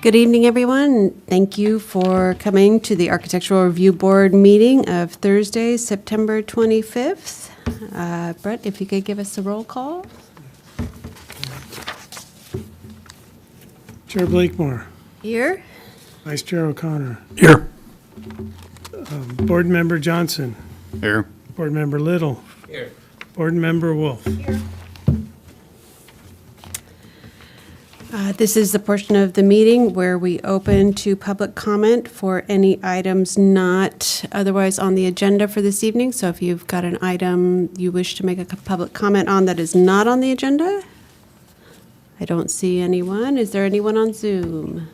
Good evening, everyone. Thank you for coming to the Architectural Review Board meeting of Thursday, September 25th. Brett, if you could give us a roll call. Chair Blakemore. Here. Vice Chair O'Connor. Here. Board Member Johnson. Here. Board Member Little. Here. Board Member Wolf. This is the portion of the meeting where we open to public comment for any items not otherwise on the agenda for this evening. So if you've got an item you wish to make a public comment on that is not on the agenda, I don't see anyone. Is there anyone on Zoom?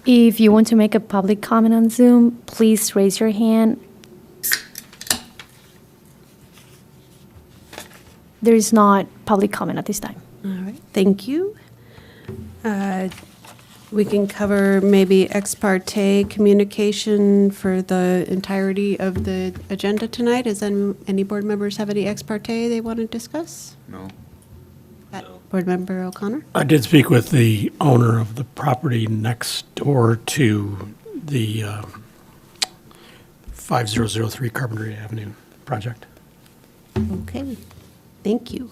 If you want to make a public comment on Zoom, please raise your hand. There is not public comment at this time. All right, thank you. We can cover maybe ex parte communication for the entirety of the agenda tonight. Does any board members have any ex parte they want to discuss? No. Board Member O'Connor? I did speak with the owner of the property next door to the 5003 Carpinteria Avenue project. Okay, thank you.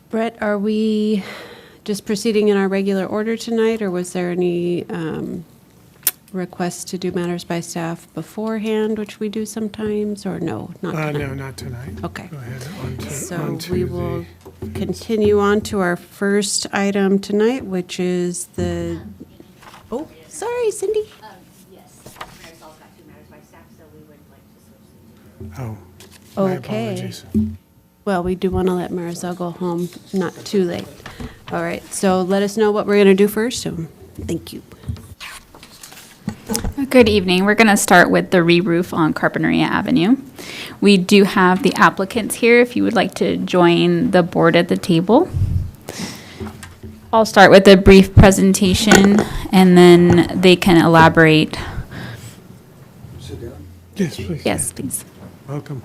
Brett, are we just proceeding in our regular order tonight, or was there any requests to do matters by staff beforehand, which we do sometimes, or no? Not tonight? No, not tonight. Okay. Go ahead. So we will continue on to our first item tonight, which is the, oh, sorry, Cindy. Yes, Marisol's got two matters by staff, so we would like to switch to. Oh, my Okay. apologies. Well, we do want to let Marisol go home, not too late. All right, so let us know what we're going to do first, so thank you. Good evening. We're going to start with the re-roof on Carpinteria Avenue. We do have the applicants here if you would like to join the board at the table. I'll start with a brief presentation and then they can elaborate. Yes, please. Yes, please. Welcome.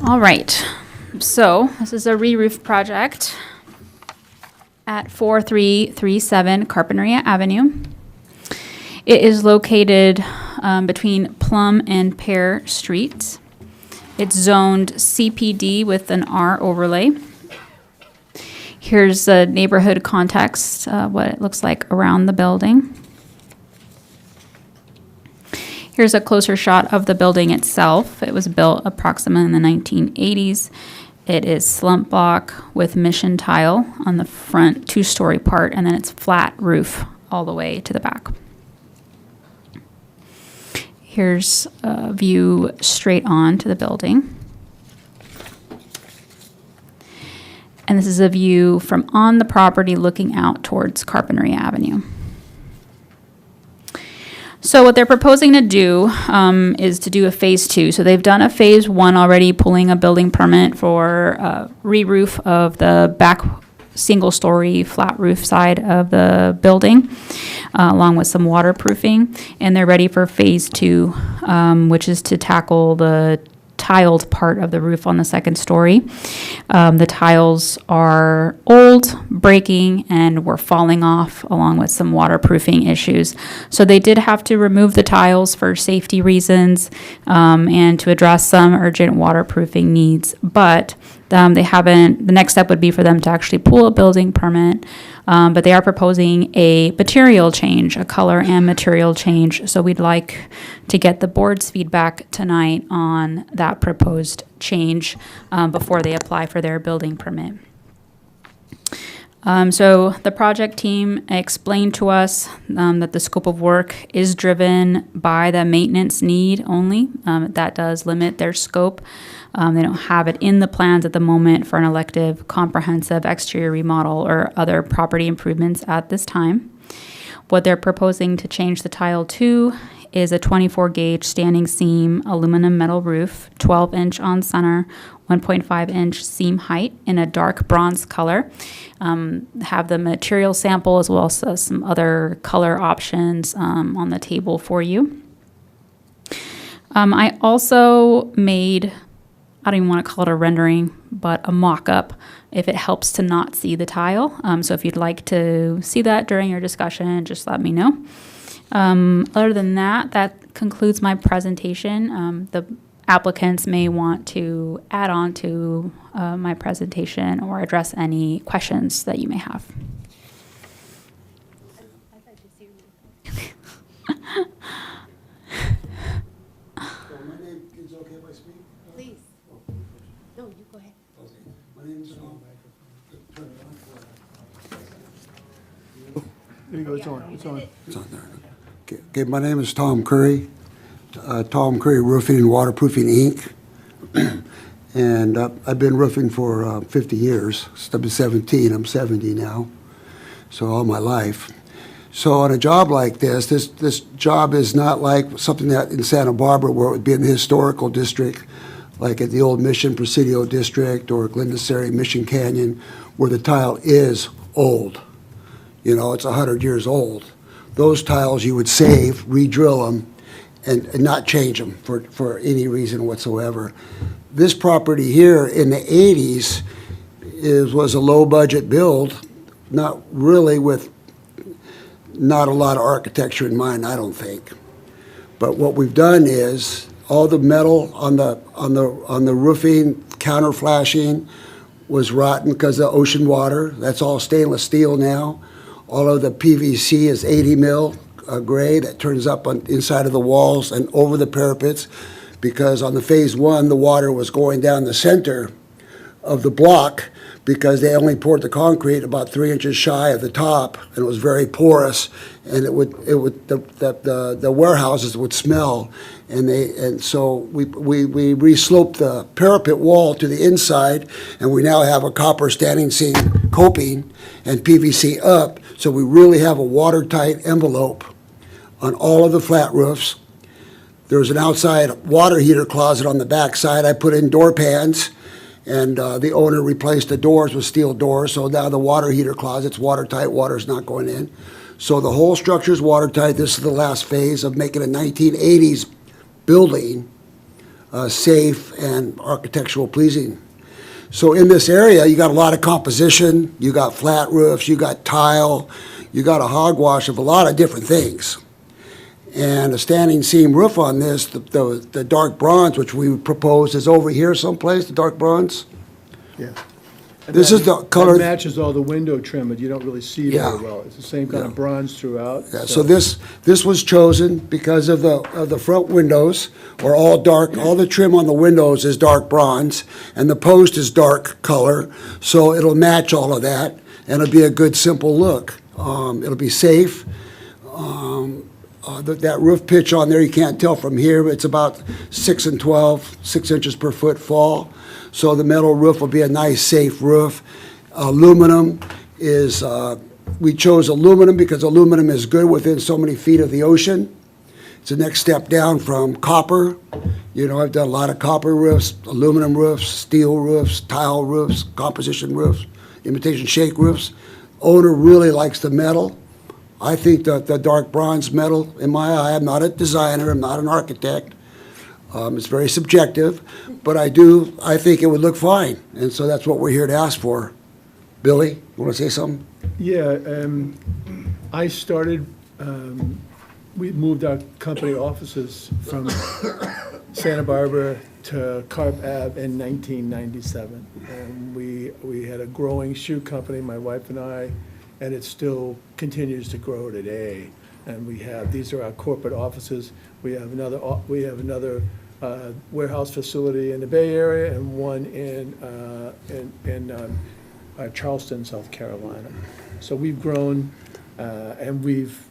All right. So this is a re-roof project at 4337 Carpinteria Avenue. It is located between Plum and Pear Streets. It's zoned CPD with an R overlay. Here's the neighborhood context, what it looks like around the building. Here's a closer shot of the building itself. It was built approximately in the 1980s. It is slump block with mission tile on the front two-story part, and then it's flat roof all the way to the back. Here's a view straight on to the building. And this is a view from on the property looking out towards Carpinteria Avenue. So what they're proposing to do is to do a phase 2. So they've done a phase 1 already, pulling a building permit for re-roof of the back single-story flat roof side of the building, along with some waterproofing. And they're ready for phase 2, which is to tackle the tiled part of the roof on the second story. The tiles are old, breaking, and were falling off along with some waterproofing issues. So they did have to remove the tiles for safety reasons and to address some urgent waterproofing needs. But they haven't, the next step would be for them to actually pull a building permit. But they are proposing a material change, a color and material change. So we'd like to get the board's feedback tonight on that proposed change before they apply for their building permit. So the project team explained to us that the scope of work is driven by the maintenance need only. That does limit their scope. They don't have it in the plans at the moment for an elective comprehensive exterior remodel or other property improvements at this time. What they're proposing to change the tile to is a 24 gauge standing seam aluminum metal roof, 12-inch on center, 1.5-inch seam height in a dark bronze color. Have the material sample as well as some other color options on the table for you. I also made, I don't even want to call it a rendering, but a mock-up if it helps to not see the tile. So if you'd like to see that during your discussion, just let me know. Other than that, that concludes my presentation. The applicants may want to add on to my presentation or address any questions that you may have. My name is okay if I speak? Please. No, you go ahead. My name is Tom. There you go, it's on, it's on. It's on there. Okay, my name is Tom Curry, Tom Curry Roofing and Waterproofing, Inc. And I've been roofing for 50 years. Since I've been 17, I'm 70 now, so all my life. So on a job like this job is not like something that in Santa Barbara where it would be in the historical district, like at the old Mission Presidio District or Glendassary, Mission Canyon, where the tile is old. You know, it's 100 years old. Those tiles you would save, re-drill them, and not change them for any reason whatsoever. This property here in the 80s was a low-budget build, not really with not a lot of architecture in mind, I don't think. But what we've done is all the metal on the roofing, counter flashing was rotten because of ocean water. That's all stainless steel now. All of the PVC is 80 mil gray that turns up on inside of the walls and over the parapets, because on the phase one the water was going down the center of the block because they only poured the concrete about 3 inches shy of the top, and it was very porous, and the warehouses would smell, and so we re-sloped the parapet wall to the inside, and we now have a copper standing seam coping and PVC up, so we really have a watertight envelope on all of the flat roofs. There's an outside water heater closet on the back side. I put in door pans, and the owner replaced the doors with steel doors, so now the water heater closet's watertight, water's not going in. So the whole structure's watertight. This is the last phase of making a 1980s building safe and architectural pleasing. So in this area, you got a lot of composition, you got flat roofs, you got tile, you got a hogwash of a lot of different things. And a standing seam roof on this, the dark bronze, which we propose, is over here someplace, the dark bronze. Yeah. This is the color. That matches all the window trim, but you don't really see it Yeah. very well. It's the same kind of Yeah. bronze throughout. Yeah, so this was chosen because of the front windows are all dark. All the trim on the windows is dark bronze, and the post is dark color, so it'll match all of that, and it'll be a good, simple look. It'll be safe. That roof pitch on there, you can't tell from here, but it's about 6 and 12, 6 inches per foot fall. So the metal roof will be a nice, safe roof. Aluminum is, we chose aluminum because aluminum is good within so many feet of the ocean. It's the next step down from copper. You know, I've done a lot of copper roofs, aluminum roofs, steel roofs, tile roofs, composition roofs, imitation shake roofs. Owner really likes the metal. I think that the dark bronze metal, in my eye, I'm not a designer, I'm not an architect. It's very subjective, but I think it would look fine, and so that's what we're here to ask for. Billy, you want to say something? Yeah, I started, we moved our company offices from Santa Barbara to Carp Ave in 1997. And we had a growing shoe company, my wife and I, and it still continues to grow today. And these are our corporate offices. We have another warehouse facility in the Bay Area and one in Charleston, South Carolina. So we've grown, and we've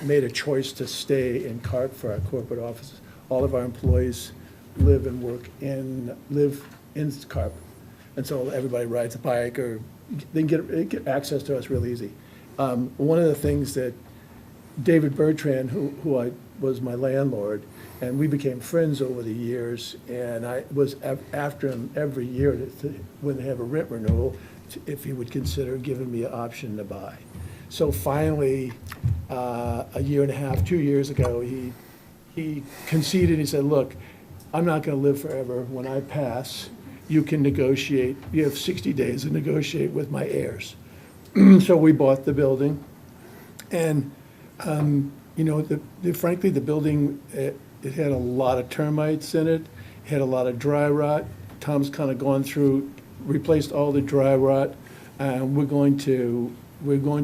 made a choice to stay in Carp for our corporate offices. All of our employees live and work in Carp. And so everybody rides a bike, or they can get access to us real easy. One of the things that David Bertrand, who was my landlord, and we became friends over the years, and I was after him every year when they have a rent renewal, if he would consider giving me an option to buy. So finally, a year and a half, 2 years ago, he he conceded, he said, look, I'm not going to live forever. When I pass, you can negotiate, you have 60 days to negotiate with my heirs. So we bought the building, and, you know, frankly, the building, it had a lot of termites in it, had a lot of dry rot. Tom's kind of gone through, replaced all the dry rot, and we're going to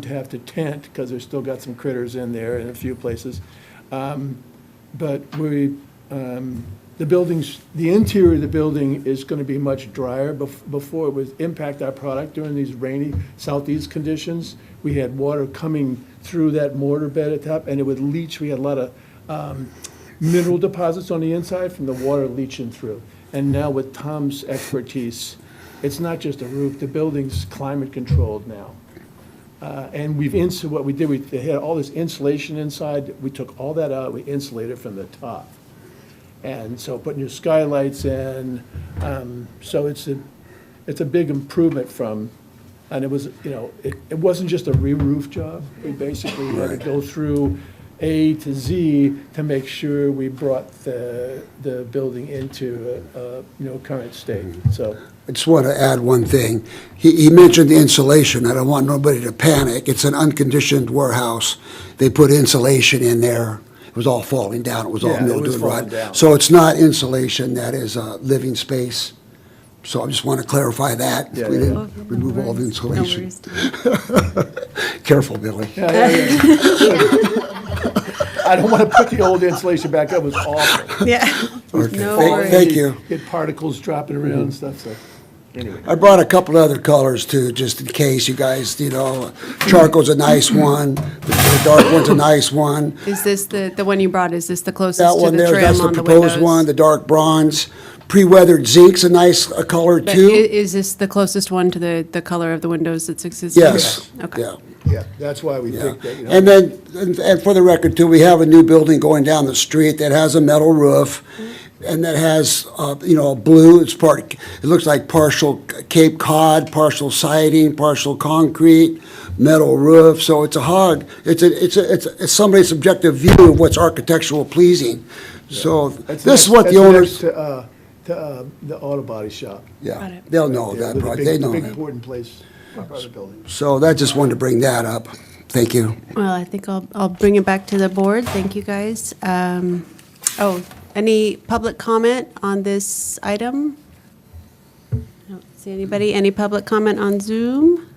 have to tent, because there's still got some critters in there in a few places. But the interior of the building is going to be much drier. Before it would impact our product during these rainy southeast conditions, we had water coming through that mortar bed at the top, and it would leach. We had a lot of mineral deposits on the inside from the water leaching through. And now with Tom's expertise, it's not just a roof, the building's climate controlled now. And what we did, they had all this insulation inside, we took all that out, we insulated from the top. And so putting your skylights in, so it's a big improvement from, and it was, you know, it wasn't just a re-roof job. We basically had to go through A to Z to make sure we brought the building into current state, so. I just want to add one thing. He mentioned the insulation. I don't want nobody to panic. It's an unconditioned warehouse. They put insulation in there. It was all falling down. It was all Yeah, it was mildew and falling rot. down. So it's not insulation, that is living space. So I just want to clarify that. Yeah, We yeah, didn't remove all the No insulation. worries. Careful, Billy. I don't want to put the old insulation back up, it was awful. Yeah. Okay, No thank- worries. Thank you. Get particles dropping around and stuff, so, anyway. I brought a couple other colors too, just in case you guys, charcoal's a nice one, the dark one's a nice one. Is this the one you brought, is this the That closest to one the there, trim that's the on the windows? proposed one, the dark bronze. Pre-weathered zinc's a nice color But too. is this the closest one to the color of the windows that's existing? Yes, Okay. yeah. Yeah, that's why we Yeah. picked that, you know. And then, and for the record too, we have a new building going down the street that has a metal roof and that has, blue, it looks like partial Cape Cod, partial siding, partial concrete, metal roof, so it's it's somebody's subjective view of what's architectural pleasing. So That's this is next- what the that's owners, next to the auto body shop. Got yeah, it. they'll know Yeah, that, the project. big- They know The big that. important place, part of the building. So that just wanted to bring that up. Thank you. Well, I think I'll bring it back to the board. Thank you, guys. Any public comment on this item? I don't see anybody. Any public comment on Zoom?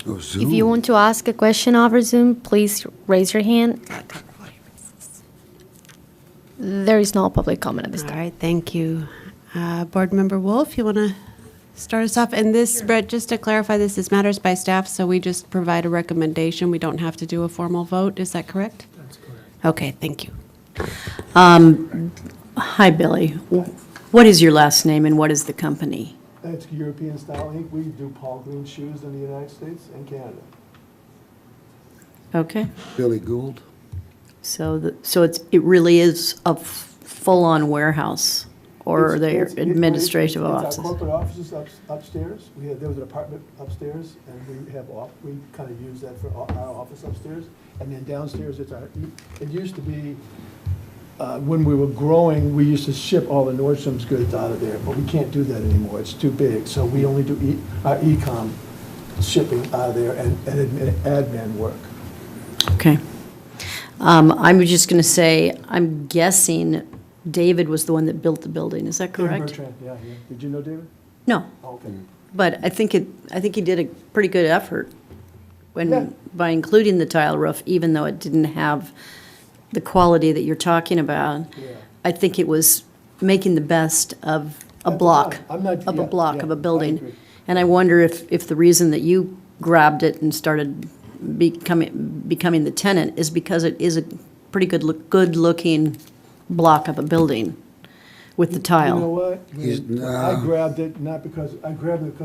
Oh, If you Zoom. want to ask a question over Zoom, please raise your hand. There is no public comment at this All time. right, thank you. Board Member Wolf, you want to start us off? And this, Brett, just to clarify, this is matters by staff, so we just provide a recommendation. We don't have to do a formal vote. Is that correct? That's correct. Okay, thank you. Hi, Billy. What is your last name and what is the company? That's European Style Inc. We do Paul Green shoes in the United States and Canada. Okay, Billy Gould. so it really is a full-on warehouse, or are they administrative It's offices? our corporate offices upstairs. There was an apartment upstairs, and we kind of use that for our office upstairs. And then downstairs, it used to be, when we were growing, we used to ship all the Nordstrom's goods out of there, but we can't do that anymore. It's too big. So we only do our e-com shipping out of there and admin work. Okay. I'm just going to say, I'm guessing David was the one that built the building, is that David correct? Bertrand, yeah. Did you know David? No, Okay. but I think he did a pretty good effort Yeah. by including the tile roof, even though it didn't have the quality that you're talking about. Yeah. I think it was making the best of a block, I'm not- of a yeah, block, yeah, of a I building. agree. And I wonder if the reason that you grabbed it and started becoming the tenant is because it is a pretty good-looking block of a building with the You know tile. what? Nah. I grabbed it because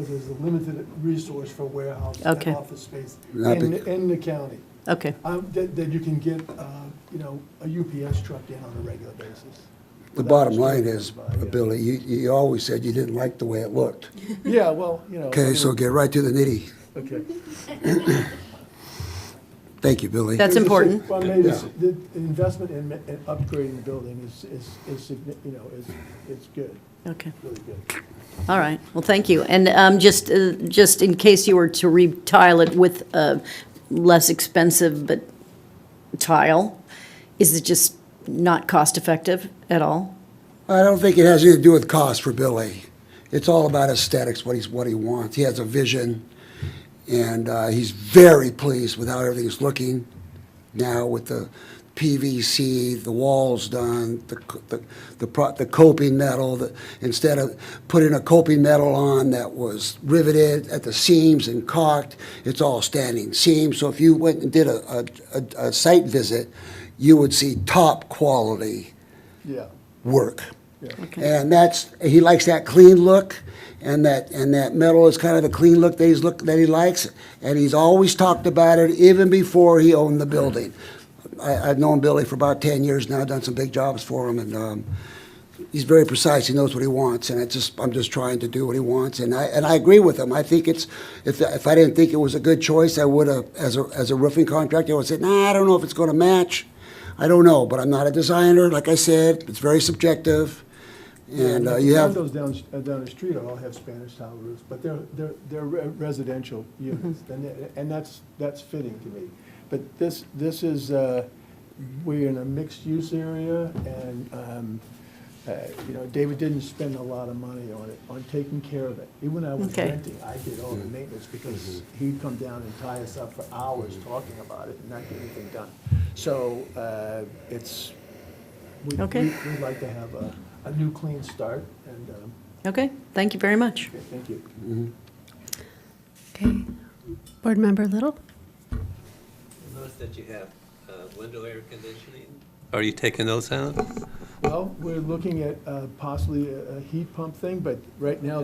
there's a limited resource for warehouse and Okay. office space Not in the county. Okay, That you can get, a UPS truck in on a regular basis. The without bottom much line to is, buy, yeah. Billy, you always said you didn't like the way it looked. Yeah, well, Okay, so get right to the nitty. Okay. Thank you, Billy. That's important. Well, maybe the investment in upgrading the building is good, Okay. really good. All right, well, thank you. And just in case you were to retile it with less expensive but tile, is it just not cost-effective at all? I don't think it has anything to do with cost for Billy. It's all about aesthetics, what he wants. He has a vision, and he's very pleased with how everything's looking now with the PVC, the walls done, the coping metal. Instead of putting a coping metal on that was riveted at the seams and caulked, it's all standing seam. So if you went and did a site visit, you would see top quality Yeah, work. yeah. And he likes that clean look, and that metal is kind of the clean look that he likes, and he's always talked about it even before he owned the building. I've known Billy for about 10 years now, done some big jobs for him, and he's very precise. He knows what he wants, and I'm just trying to do what he wants, and I agree with him. I think if I didn't think it was a good choice, I would have, as a roofing contractor, I would say, nah, I don't know if it's going to match. I don't know, but I'm not a designer. Like I said, it's very subjective. And you have, Condos down the street all have Spanish tile roofs, but they're residential units, and that's fitting to me. But this is, we're in a mixed-use area, and, David didn't spend a lot of money on it, on taking care of it. Even when I was Okay. renting, I did all the maintenance, because he'd come down and tie us up for hours talking about it and not get anything done. So, Okay. we'd like to have a new clean start, and, Okay, thank you very much. okay, thank you. Okay. Board Member Little? Notice that you have window air conditioning. Are you taking those out? Well, we're looking at possibly a heat pump thing, but right now,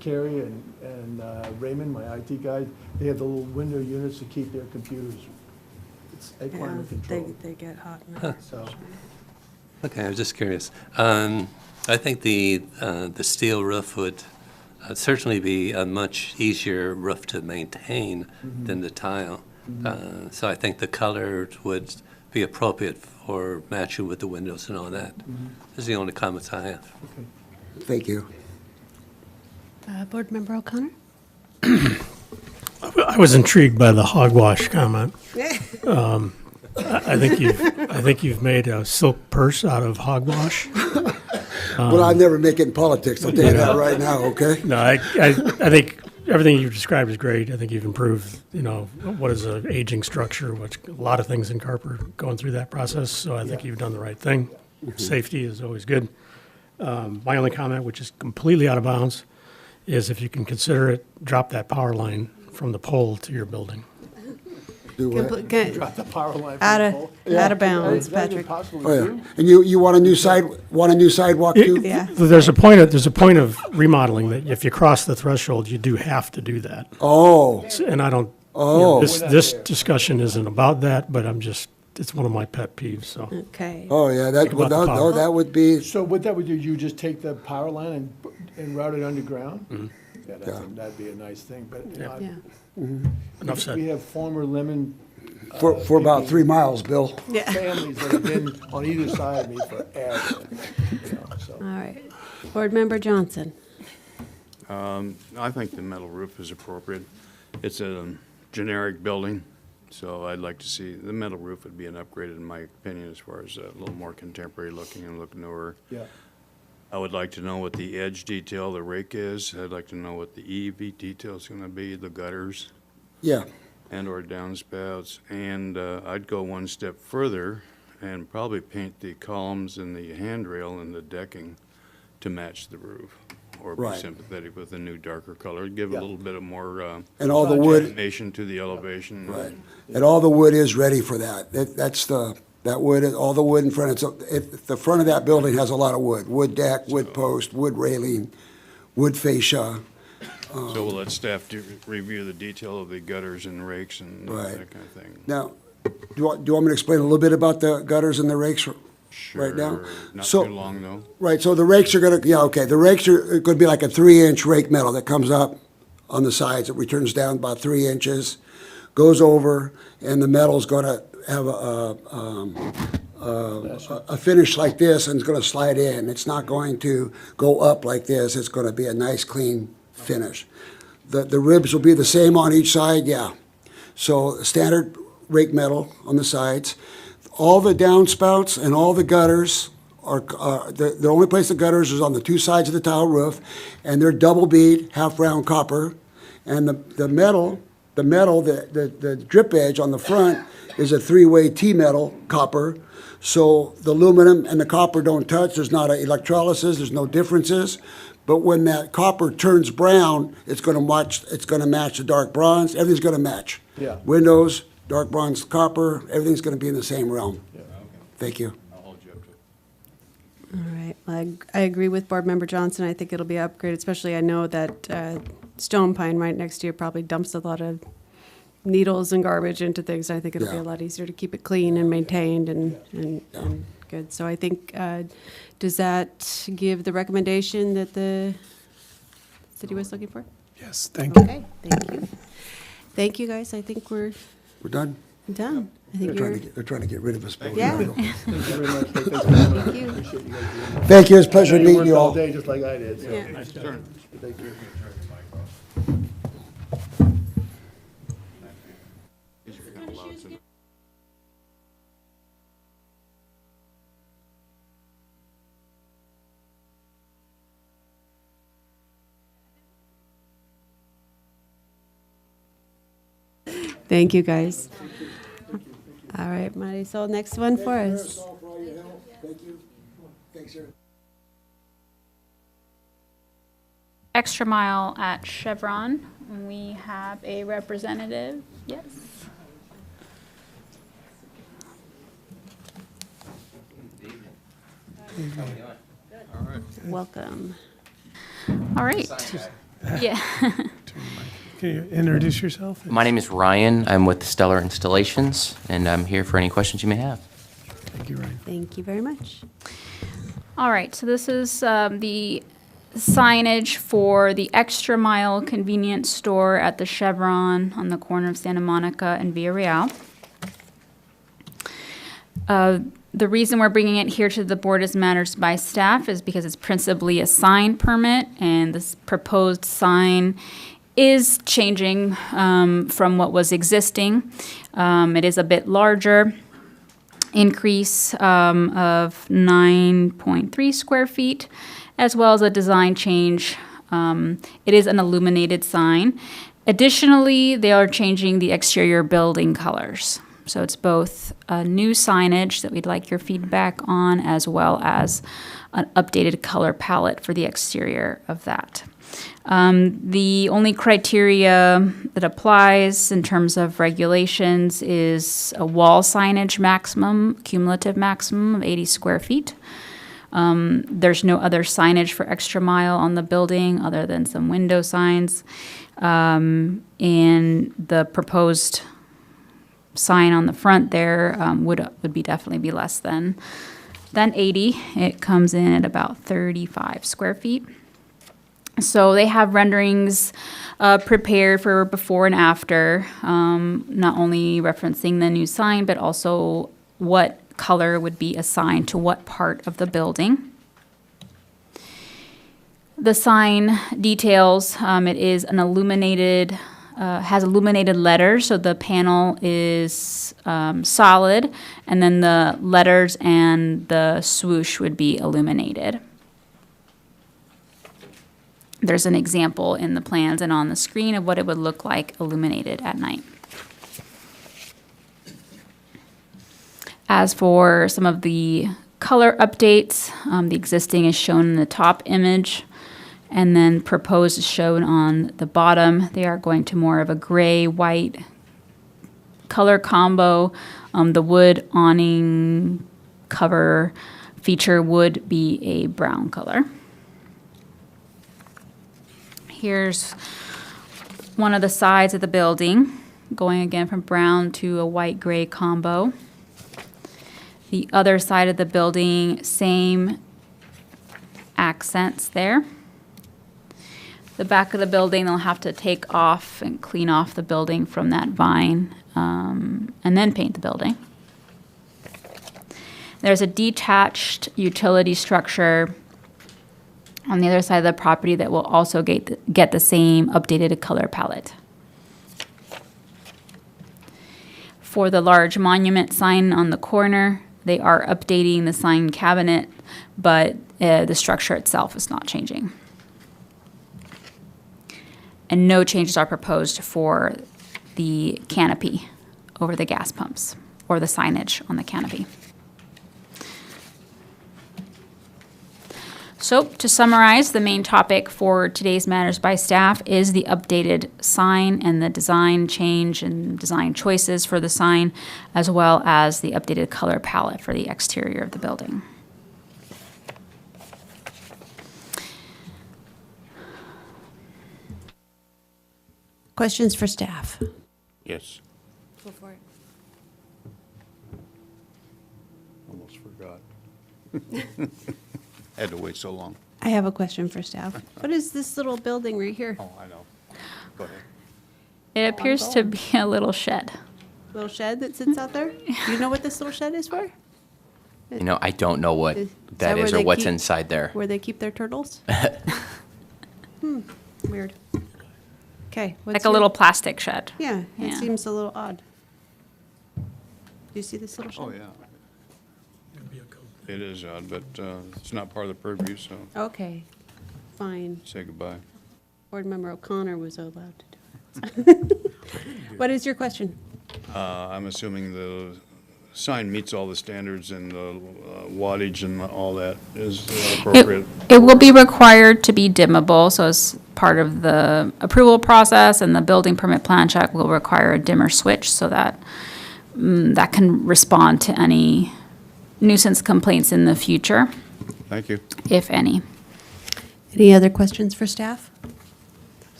Carrie and Raymond, my IT guy, they have the little window units to keep their computers. It's at climate control, They get hot. now. so. Okay, I was just curious. I think the steel roof would certainly be a much easier roof to maintain than the tile. So I think the color would be appropriate for matching with the windows and all that. Those are the only comments I have. thank you. Board Member O'Connor? I was intrigued by the hogwash comment. I think you've made a silk purse out of hogwash. Well, I never make it in politics, I'll tell you that right now, okay? No, I think everything you've described is great. I think you've improved, what is an aging structure, which a lot of things in Carper going through that process. So I think you've done the right thing. Safety is always good. My only comment, which is completely out of bounds, is if you can consider it, drop that power line from the pole to your building. Do what? Drop the power line from Out the of, pole. out of bounds, Is that even Patrick. possible to Oh, yeah. do? And you want a new sidewalk too? Yeah. There's a point of remodeling that if you cross the threshold, you do have to do that. Oh, And I don't, Oh. this discussion isn't about that, but it's one of my pet peeves, so. Okay. oh, yeah, Think about the power. that would be, So what that would do, you just take the power line and route it underground? Yeah, that'd be a nice thing, but Yeah. Enough said. we have former Lemon for about 3 miles, Bill. Yeah. families that have been on either side of me forever, so. All right. Board Member Johnson? I think the metal roof is appropriate. It's a generic building, so I'd like to see, the metal roof would be an upgrade in my opinion as far as a little more contemporary looking and look newer. Yeah, I would like to know what the edge detail, the rake is. I'd like to know what the EV detail is gonna be, the gutters Yeah, and/or downspouts. And I'd go one step further and probably paint the columns and the handrail and the decking to match the roof. Or be Right. sympathetic with a new darker color, give a Yeah. little bit of more and all the wood, animation to the elevation. right, and all the wood is ready for that. That wood, all the wood in front, the front of that building has a lot of wood deck, wood post, wood railing, wood fascia. So we'll let staff review the detail of the gutters and rakes and Right. that kind of thing. Now, do you want me to explain a little bit about the gutters and the rakes right now? Sure, not So- too long though. Right, so the rakes are the rakes are gonna be like a 3-inch rake metal that comes up on the sides, it returns down about 3 inches, goes over, and the metal's going to have a finish like this, and it's going to slide in. It's not going to go up like this. It's going to be a nice, clean finish. The ribs will be the same on each side, yeah. So standard rake metal on the sides. All the downspouts and all the gutters are, the only place the gutters is on the two sides of the tile roof, and they're double bead, half round copper. And the metal, the drip edge on the front is a three-way T-metal copper. So the aluminum and the copper don't touch. There's not an electrolysis. There's no differences. But when that copper turns brown, it's going to match the dark bronze. Everything's going to match. Yeah. Windows, dark bronze, copper. Everything's going to be in the same realm. Yeah. Thank you. I'll hold you up to it. All right. I agree with Board Member Johnson. I think it'll be upgraded, especially I know that Stone Pine right next to you probably dumps a lot of needles and garbage into things. I think it'll be Yeah. a lot easier to keep it clean and maintained and good. So I think, does that give the recommendation that the city was looking for? Yes, thank you. Okay, thank you. Thank you, guys. I think we're We're done? done. I think They're trying to get rid of us. but we're Yeah. gonna go. Thank you very much. Thanks for coming. Thank you. Appreciate you guys doing this. Thank you. It's a pleasure You meeting worked you all all. day just like I did, so. Yeah. Thank you. These are kind of loud, so- Thank you, guys. All right, Marisol, next one for us. for all your help. Thank you. Thanks, sir. Extra Mile at Chevron. We have a representative. Yes. Welcome. All right. Yeah. Can you introduce yourself? My name is Ryan. I'm with Stellar Installations, and I'm here for any questions you may have. Thank you, Ryan. Thank you very much. All right, so this is the signage for the Extra Mile convenience store at the Chevron on the corner of Santa Monica and Villa Real. The reason we're bringing it here to the board as matters by staff is because it's principally a sign permit, and this proposed sign is changing from what was existing. It is a bit larger, increase of 9.3 square feet, as well as a design change. It is an illuminated sign. Additionally, they are changing the exterior building colors. So it's both a new signage that we'd like your feedback on, as well as an updated color palette for the exterior of that. The only criteria that applies in terms of regulations is a wall signage maximum, cumulative maximum of 80 square feet. There's no other signage for Extra Mile on the building other than some window signs. And the proposed sign on the front there would be definitely be less than 80. It comes in at about 35 square feet. So they have renderings prepared for before and after, not only referencing the new sign, but also what color would be assigned to what part of the building. The sign details, it is an illuminated, has illuminated letters, so the panel is solid, and then the letters and the swoosh would be illuminated. There's an example in the plans and on the screen of what it would look like illuminated at night. As for some of the color updates, the existing is shown in the top image, and then proposed is shown on the bottom. They are going to more of a gray-white color combo. The wood awning cover feature would be a brown color. Here's one of the sides of the building, going again from brown to a white-gray combo. The other side of the building, same accents there. the back of the building, they'll have to take off and clean off the building from that vine, and then paint the building. There's a detached utility structure on the other side of the property that will also get the same updated color palette. For the large monument sign on the corner, they are updating the sign cabinet, but the structure itself is not changing. And no changes are proposed for the canopy over the gas pumps or the signage on the canopy. So to summarize, the main topic for today's Matters by Staff is the updated sign and the design change and design choices for the sign, as well as the updated color palette for the exterior of the building. Questions for staff? Yes. Go for it. Almost forgot. Had to wait so long. I have a question for staff. What is this little building right here? Oh, I know. Go ahead. It appears to be a little shed. Little shed that sits out there? Do you know what this little shed is for? You know, I don't know what Is that that where is or they what's keep- inside there. Where they keep their turtles? Weird. Okay. Like a little plastic shed. Yeah, it Yeah. seems a little odd. Do you see this little shed? Oh, yeah. It is odd, but it's not part of the purview, so Okay, fine. say goodbye. Board Member O'Connor was allowed to do it. What is your question? I'm assuming the sign meets all the standards and the wattage and all that is appropriate. It will be required to be dimmable, so as part of the approval process and the building permit plan check will require a dimmer switch so that that can respond to any nuisance complaints in the future, Thank you. if any. Any other questions for staff?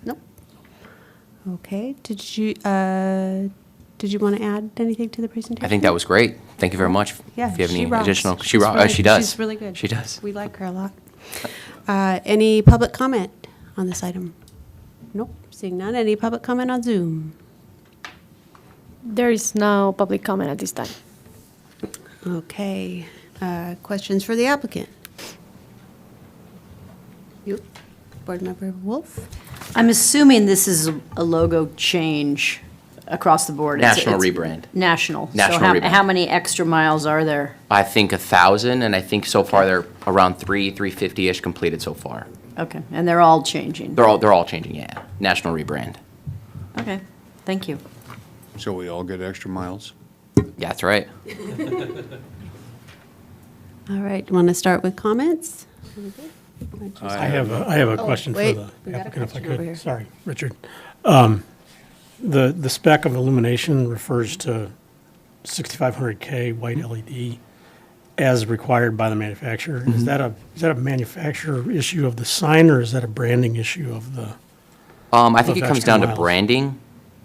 Nope. Okay, did you want to add anything to the presentation? I think that was great. Thank you very much. Yeah, If you have she any rocks. additional, She's she She's does. really good. She does. We like her a lot. Any public comment on this item? Nope, seeing none. Any public comment on Zoom? There is no public comment at this time. Okay, questions for the applicant? You, Board Member Wolf? I'm assuming this is a logo change across the board. National rebrand. National. National So rebrand. how many extra miles are there? I think 1,000, and I think so far they're around 350-ish completed so far. Okay, and they're all changing? They're all changing, yeah. National rebrand. Okay, thank you. So we all get extra miles? Yeah, that's right. All right, want to start with comments? I have a Oh, question for wait, the we got a applicant, if I question over here. could. Sorry, Richard. The spec of illumination refers to 6500K white LED as required by the manufacturer. Mm-hmm. Is that a manufacturer issue of the sign, or is that a branding issue of the? I think Of it comes extra down to miles. branding,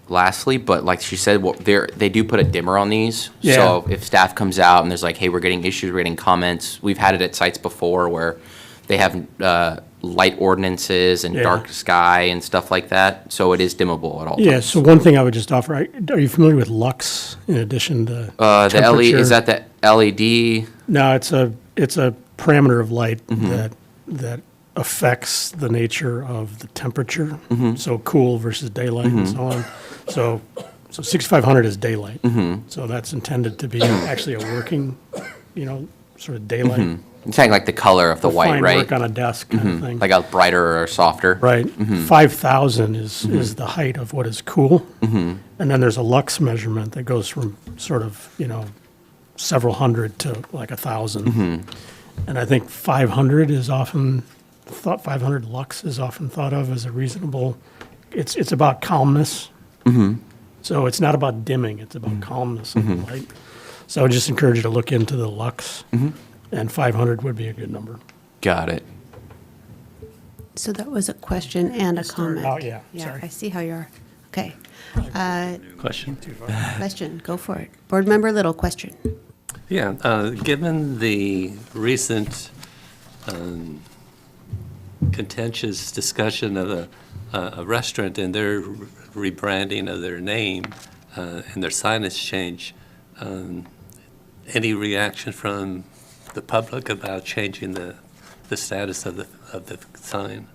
lastly, but like she said, they do put a dimmer on these. Yeah. So if staff comes out and there's like, hey, we're getting issues, we're getting comments, we've had it at sites before where they have light ordinances and Yeah. dark sky and stuff like that, so it is dimmable at all Yeah, times. so one thing I would just offer, are you familiar with lux in addition to The LED, is temperature? that the LED? No, it's a parameter of light Mm-hmm. that affects the nature of the temperature. Mm-hmm. So cool versus daylight and so on. So 6500 is daylight. Mm-hmm. So that's intended to be actually a working, sort of daylight. It's saying like the color of the white, fine right? work on a desk kind of thing. Like a brighter or softer? Right. 5,000 is the height of what is cool. And then there's a lux measurement that goes from sort of, several hundred to like 1,000. And I think 500 lux is often thought of as a reasonable, it's about calmness. So it's not about dimming, it's about calmness of the light. So I would just encourage you to look into the lux, and 500 would be a good number. Got it. So that was a question and a comment. out, yeah, Yeah, sorry. I see how you are. Okay. Question? Question, go for it. Board Member Little, question. Yeah, given the recent contentious discussion of a restaurant and their rebranding of their name and their signage change. Any reaction from the public about changing the status of the sign?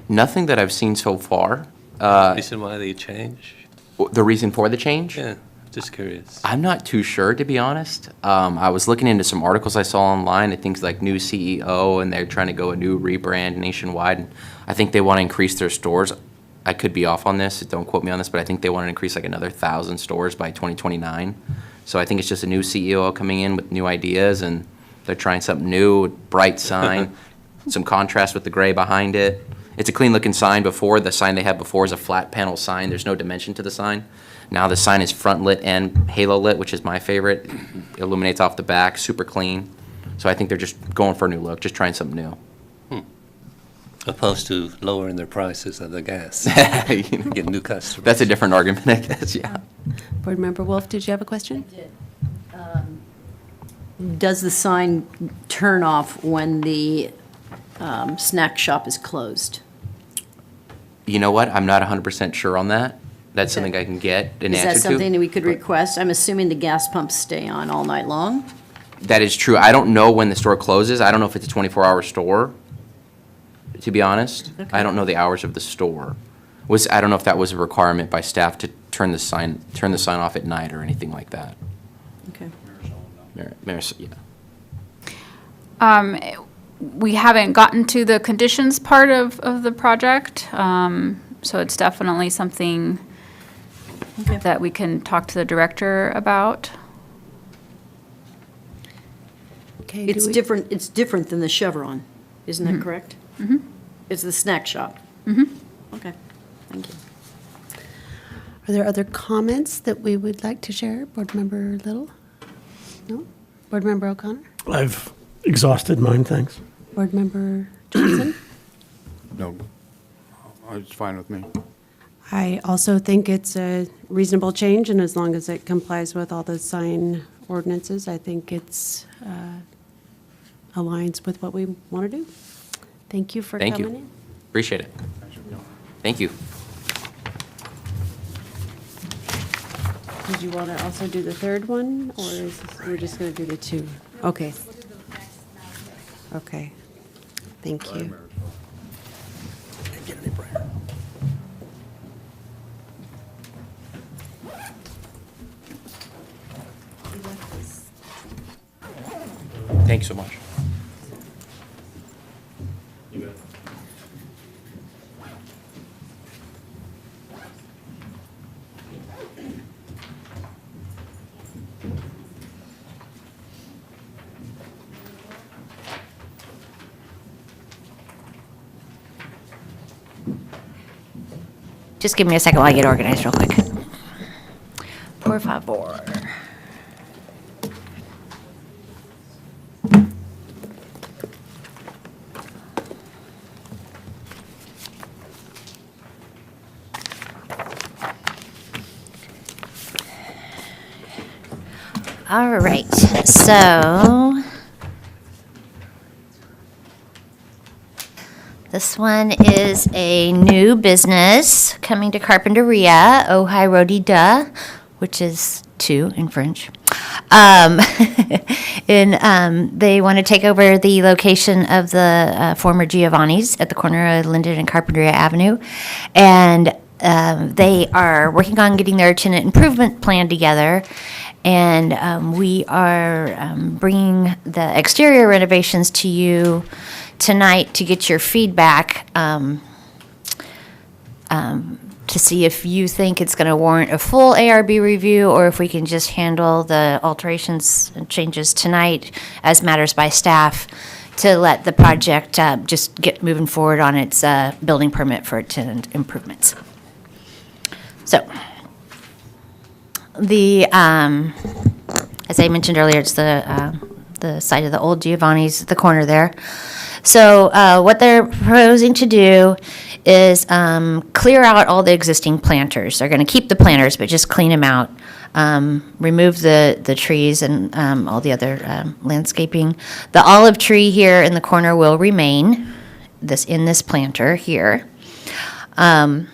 Nothing that I've seen so far. Reason why they change? The reason for the change? Yeah, just curious. I'm not too sure, to be honest. I was looking into some articles I saw online. I think like new CEO, and they're trying to go a new rebrand nationwide. And I think they want to increase their stores. I could be off on this. Don't quote me on this, but I think they want to increase like another 1,000 stores by 2029. So I think it's just a new CEO coming in with new ideas, and they're trying something new, bright sign, some contrast with the gray behind it. It's a clean-looking sign. Before, the sign they had before is a flat panel sign. There's no dimension to the sign. Now the sign is front lit and halo lit, which is my favorite. It illuminates off the back, super clean. So I think they're just going for a new look, just trying something new. Opposed to lowering their prices of the gas, get new customers. That's a different argument, I guess, yeah. Board Member Wolf, did you have a question? Does the sign turn off when the snack shop is closed? You know what? I'm not 100% sure on that. That's Okay. something I can get an Is answer to. that something that we could request? I'm assuming the gas pumps stay on all night long? That is true. I don't know when the store closes. I don't know if it's a 24-hour store, to be honest. Okay. I don't know the hours of the store. I don't know if that was a requirement by staff to turn the sign off at night or anything like that. Okay. Yeah. We haven't gotten to the conditions part of the project, so it's definitely something Okay. that we can talk to the director about. Okay, It's different than the Chevron, isn't that correct? Mm-hmm. It's the snack shop? Mm-hmm. Okay, thank you. Are there other comments that we would like to share? Board Member Little? No? Board Member O'Connor? I've exhausted mine, thanks. Board Member Johnson? No, it's fine with me. I also think it's a reasonable change, and as long as it complies with all the sign ordinances, I think it's aligns with what we want to do. Thank you for Thank coming you. in. Appreciate it. Thank you. Did you want to also do the third one, or we're just going to do the two? Okay. Okay. Thank you. Thanks so much. Just give me a second while I get organized real quick. Por favor. All right, so this one is a new business coming to Carpinteria, Ojai Rodi Da, which is two in French. They want to take over the location of the former Giovanni's at the corner of Linden and Carpinteria Avenue. And they are working on getting their tenant improvement plan together. And we are bringing the exterior renovations to you tonight to get your feedback to see if you think it's going to warrant a full ARB review or if we can just handle the alterations and changes tonight as matters by staff to let the project just get moving forward on its building permit for tenant improvements. So as I mentioned earlier, it's the site of the old Giovanni's at the corner there. So what they're proposing to do is clear out all the existing planters. They're going to keep the planters, but just clean them out. Remove the trees and all the other landscaping. The olive tree here in the corner will remain. this planter here. And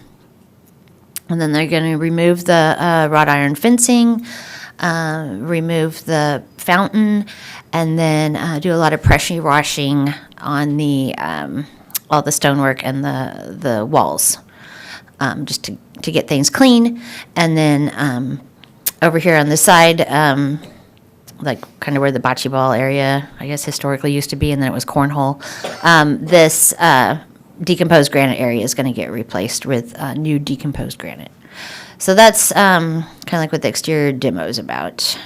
then they're going to remove the wrought iron fencing, remove the fountain, and then do a lot of pressure washing on the all the stonework and the walls, just to get things clean. And then over here on the side, like kind of where the bocce ball area, I guess, historically used to be, and then it was cornhole. This decomposed granite area is going to get replaced with new decomposed granite. So that's kind of like what the exterior demo is about.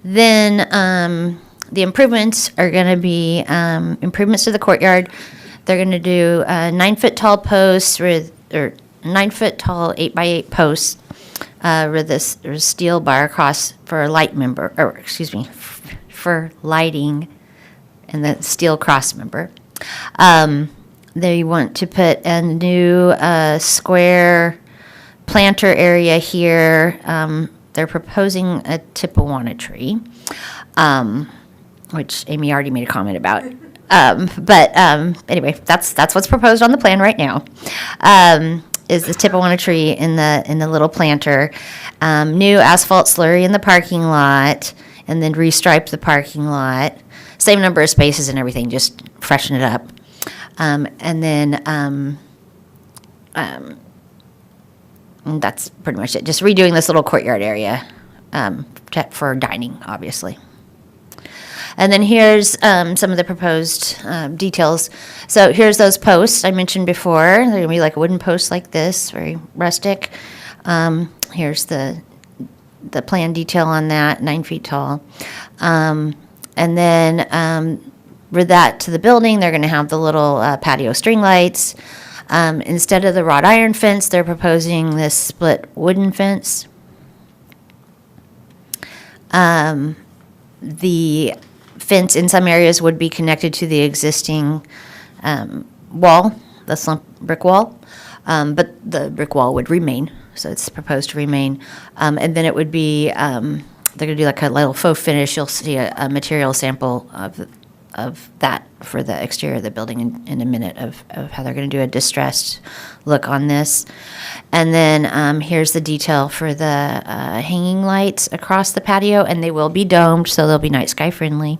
Then the improvements are going to be improvements to the courtyard. They're going to do 9-foot tall posts or 9-foot tall 8x8 posts with this steel bar across for light member, or excuse me, for lighting, and the steel cross member. They want to put a new square planter area here. They're proposing a Tippewana tree, which Amy already made a comment about. But anyway, that's what's proposed on the plan right now. Is the Tippewana tree in the little planter, new asphalt slurry in the parking lot, and then restripe the parking lot. Same number of spaces and everything, just freshen it up. And then that's pretty much it. Just redoing this little courtyard area for dining, obviously. And then here's some of the proposed details. So here's those posts I mentioned before. They're going to be like a wooden post like this, very rustic. Here's the plan detail on that, 9 feet tall. And then with that to the building, they're going to have the little patio string lights. Instead of the wrought iron fence, they're proposing this split wooden fence. The fence in some areas would be connected to the existing wall, the slump brick wall, but the brick wall would remain, so it's proposed to remain. And then it would be, they're going to do like a little faux finish. You'll see a material sample of that for the exterior of the building in a minute of how they're going to do a distressed look on this. And then here's the detail for the hanging lights across the patio, and they will be domed, so they'll be night sky friendly.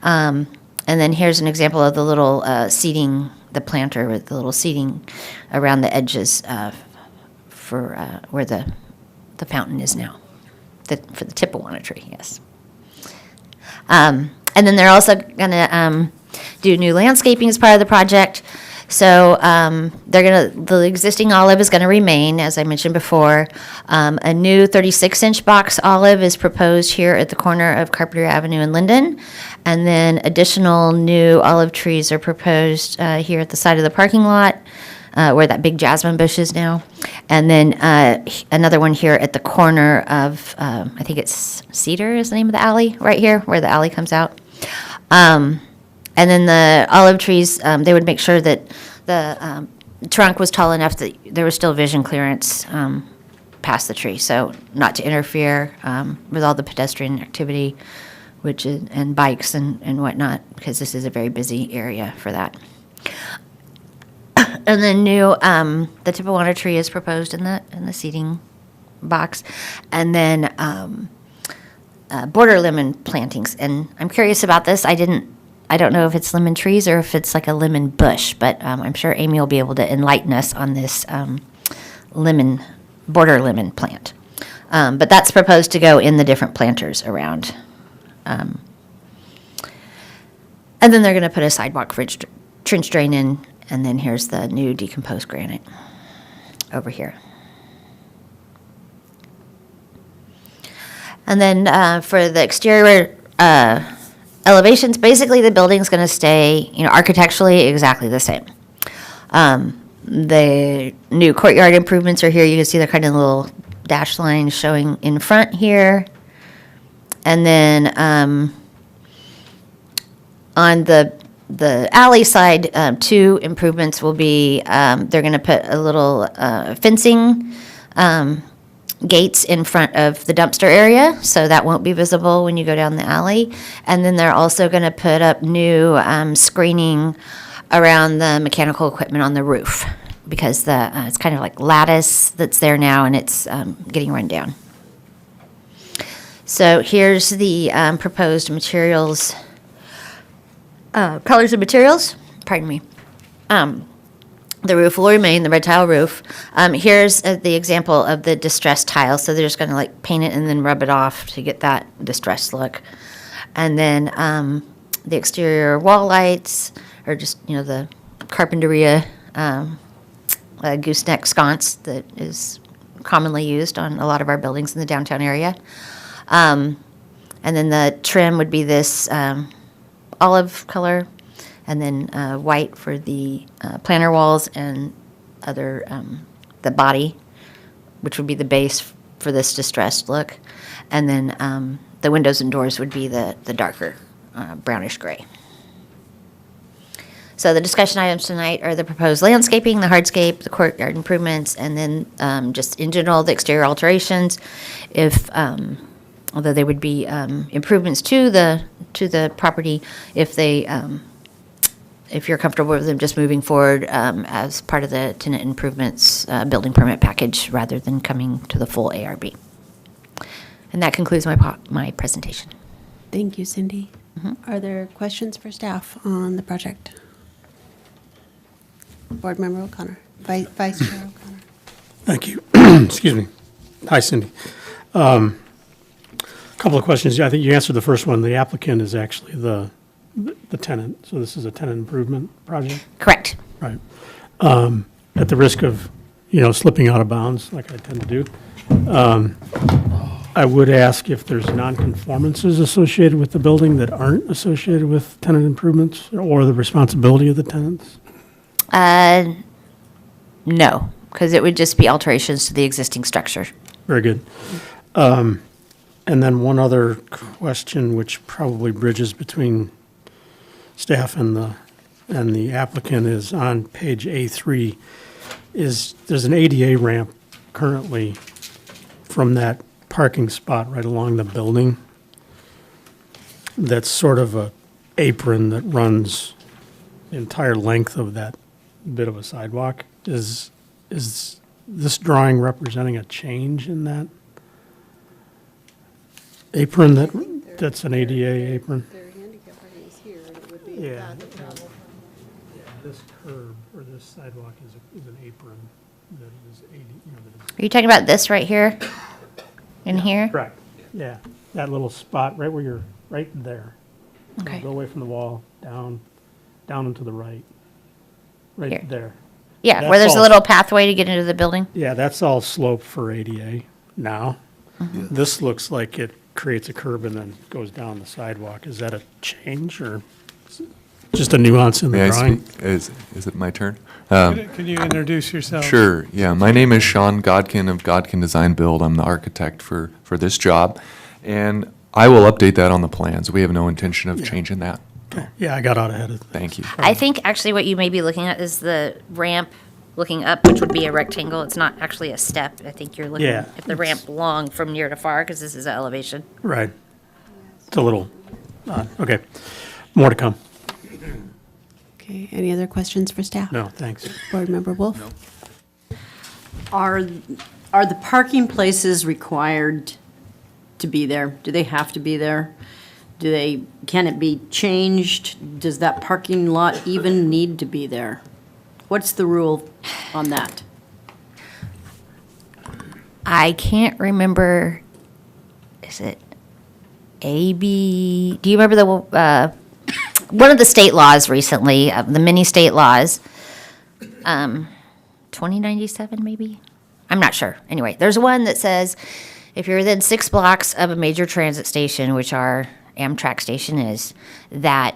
And then here's an example of the little seating, the planter with the little seating around the edges for where the fountain is now, for the Tippewana tree, yes. And then they're also going to do new landscaping as part of the project. So the existing olive is going to remain, as I mentioned before. A new 36-inch box olive is proposed here at the corner of Carpinteria Avenue and Linden. And then additional new olive trees are proposed here at the side of the parking lot, where that big jasmine bush is now. And then another one here at the corner of, I think it's Cedar is the name of the alley, right here, where the alley comes out. And then the olive trees, they would make sure that the trunk was tall enough that there was still vision clearance past the tree, so not to interfere with all the pedestrian activity, and bikes and whatnot, because this is a very busy area for that. And then new, the Tippewana tree is proposed in the seating box, and then border lemon plantings. And I'm curious about this. I don't know if it's lemon trees or if it's like a lemon bush, but I'm sure Amy will be able to enlighten us on this border lemon plant. But that's proposed to go in the different planters around. And then they're going to put a sidewalk trench drain in, and then here's the new decomposed granite over here. And then for the exterior elevations, basically the building's going to stay, architecturally exactly the same. The new courtyard improvements are here. You can see the kind of little dash lines showing in front here. And then on the alley side, two improvements will be, they're going to put a little fencing gates in front of the dumpster area, so that won't be visible when you go down the alley. And then they're also going to put up new screening around the mechanical equipment on the roof because it's kind of like lattice that's there now and it's getting run down. So here's the proposed materials, colors and materials. Pardon me. The roof will remain the red tile roof. Here's the example of the distressed tile. So they're just going to like paint it and then rub it off to get that distressed look. And then the exterior wall lights are just, the Carpinteria gooseneck sconce that is commonly used on a lot of our buildings in the downtown area. And then the trim would be this olive color, and then white for the planter walls and other, the body, which would be the base for this distressed look. And then the windows and doors would be the darker brownish gray. So the discussion items tonight are the proposed landscaping, the hardscape, the courtyard improvements, and then just in general, the exterior alterations. If, although they would be improvements to the property, if you're comfortable with them just moving forward as part of the tenant improvements building permit package rather than coming to the full ARB. And that concludes my presentation. Thank you, Cindy. Are there questions for staff on the project? Board Member O'Connor, Vice Chair O'Connor. Thank you. Excuse me. Hi, Cindy. Couple of questions. I think you answered the first one. The applicant is actually the tenant, so this is a tenant improvement project? Correct. Right. At the risk of, slipping out of bounds, like I tend to do, I would ask if there's nonconformances associated with the building that aren't associated with tenant improvements or the responsibility of the tenants? No, because it would just be alterations to the existing structure. Very good. And then one other question, which probably bridges between staff and the applicant, is on page A3. There's an ADA ramp currently from that parking spot right along the building. That's sort of a apron that runs the entire length of that bit of a sidewalk. Is this drawing representing a change in that apron that's an ADA apron? Their handicap parking is here, and it would be Yeah. This curb or this sidewalk is an apron that is Are you talking about this right here? In here? correct. Yeah, that little spot right where you're, right there. Okay. Go away from the wall, down and to the right. Right Here. there. Yeah, where That's there's a all- little pathway to get into the building? Yeah, that's all sloped for ADA now. This looks like it creates a curb and then goes down the sidewalk. Is that a change or just a nuance in the May I drawing? speak? Is it my turn? Can you introduce yourself? Sure. Yeah, my name is Sean Godkin of Godkin Design Build. I'm the architect for this job, and I will update that on the plans. We have no intention of changing that. Yeah, I got out ahead of things. Thank you. I think actually what you may be looking at is the ramp looking up, which would be a rectangle. It's not actually a step. I think you're looking Yeah, at the ramp long from near to far, because this is an elevation. Right. It's a little odd. Okay. More to come. Okay, any other questions for staff? No, thanks. Board Member Wolf? Are the parking places required to be there? Do they have to be there? Can it be changed? Does that parking lot even need to be there? What's the rule on that? I can't remember, is it AB? Do you remember the, one of the state laws recently, the mini state laws? 2097 maybe? I'm not sure. Anyway, there's one that says if you're within 6 blocks of a major transit station, which our Amtrak station is, that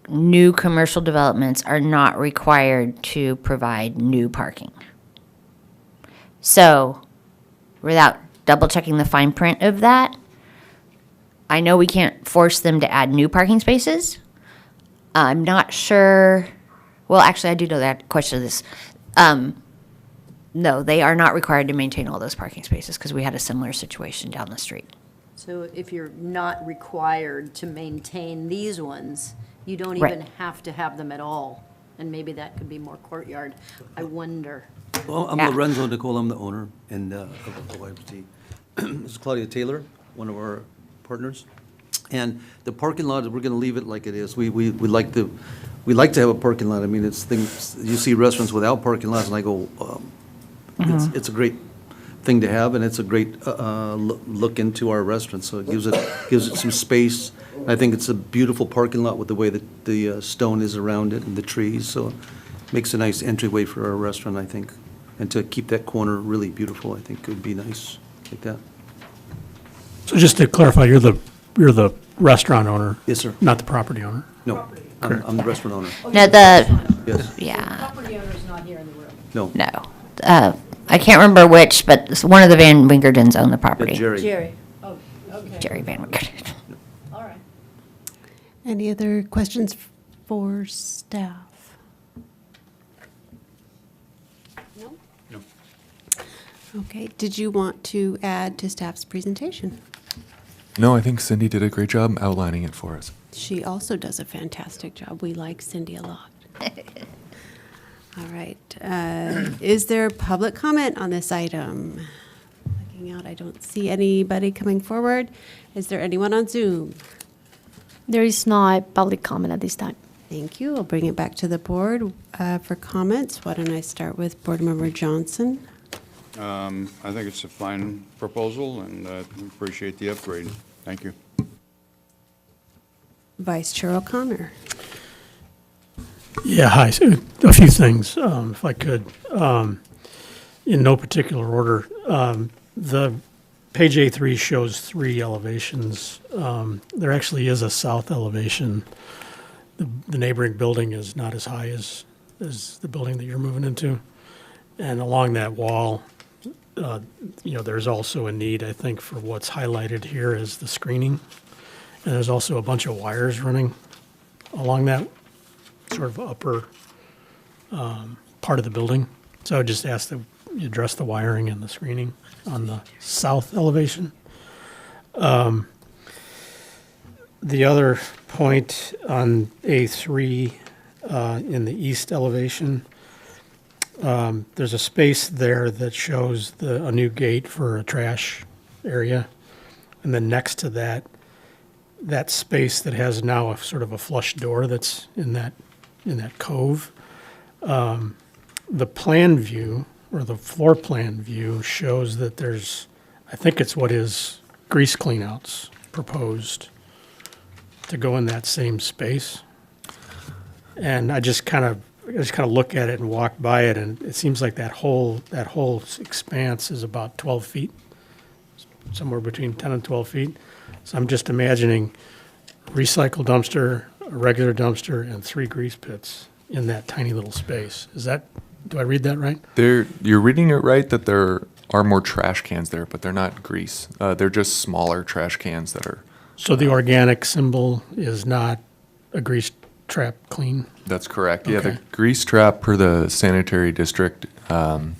new commercial developments are not required to provide new parking. So, without double checking the fine print of that, I know we can't force them to add new parking spaces. I'm not sure, well, actually, I do know that question of this. No, they are not required to maintain all those parking spaces because we had a similar situation down the street. So if you're not required to maintain these ones, you don't Right. even have to have them at all? and maybe that could be more courtyard. I wonder. Well, I'm Yeah. Lorenzo Nicole, I'm the owner and of OIBT. This is Claudia Taylor, one of our partners. And the parking lot, we're gonna leave it like it is. We like to have a parking lot. I mean, it's things, you see restaurants without parking lots, and I go, it's a great thing to have, and it's a great look into our restaurant, so it gives it some space. I think it's a beautiful parking lot with the way that the stone is around it and the trees, so it makes a nice entryway for our restaurant, I think. And to keep that corner really beautiful, I think would be nice, like that. So just to clarify, you're the restaurant owner? Yes, sir. Not the property owner? No, I'm the restaurant owner. No, Yes, yeah, Property owner's not here in the room. no. no. I can't remember which, but one of the Van Winkerdens own the property. Jerry. Jerry, oh, okay, Jerry Van Winkerden. all right. Any other questions for staff? No? No. Okay, did you want to add to staff's presentation? No, I think Cindy did a great job outlining it for us. She also does a fantastic job. We like Cindy a lot. All right. Is there public comment on this item? Looking out, I don't see anybody coming forward. Is there anyone on Zoom? There is not public comment at this time. Thank you. I'll bring it back to the board for comments. Why don't I start with Board Member Johnson? I think it's a fine proposal, and we appreciate the upgrade. Thank you. Vice Chair O'Connor. Yeah, hi. So, a few things, if I could, in no particular order. The page A3 shows 3 elevations. There actually is a south elevation. The neighboring building is not as high as the building that you're moving into. And along that wall, there's also a need, I think, for what's highlighted here as the screening. And there's also a bunch of wires running along that sort of upper part of the building. So I would just ask that you address the wiring and the screening on the south elevation. The other point on A3 in the east elevation, there's a space there that shows a new gate for a trash area. And then next to that space that has now a sort of a flush door that's in that cove. The plan view, or the floor plan view, shows that there's, I think it's what is grease cleanouts proposed to go in that same space. And I just kind of look at it and walk by it, and it seems like that whole expanse is about 12 feet, somewhere between 10 and 12 feet. So I'm just imagining recycle dumpster, a regular dumpster, and 3 grease pits in that tiny little space. Do I read that right? You're reading it right that there are more trash cans there, but they're not grease. They're just smaller trash cans that are. So the organic symbol is not a grease trap clean? That's correct. Yeah, the Okay. grease trap per the sanitary district, working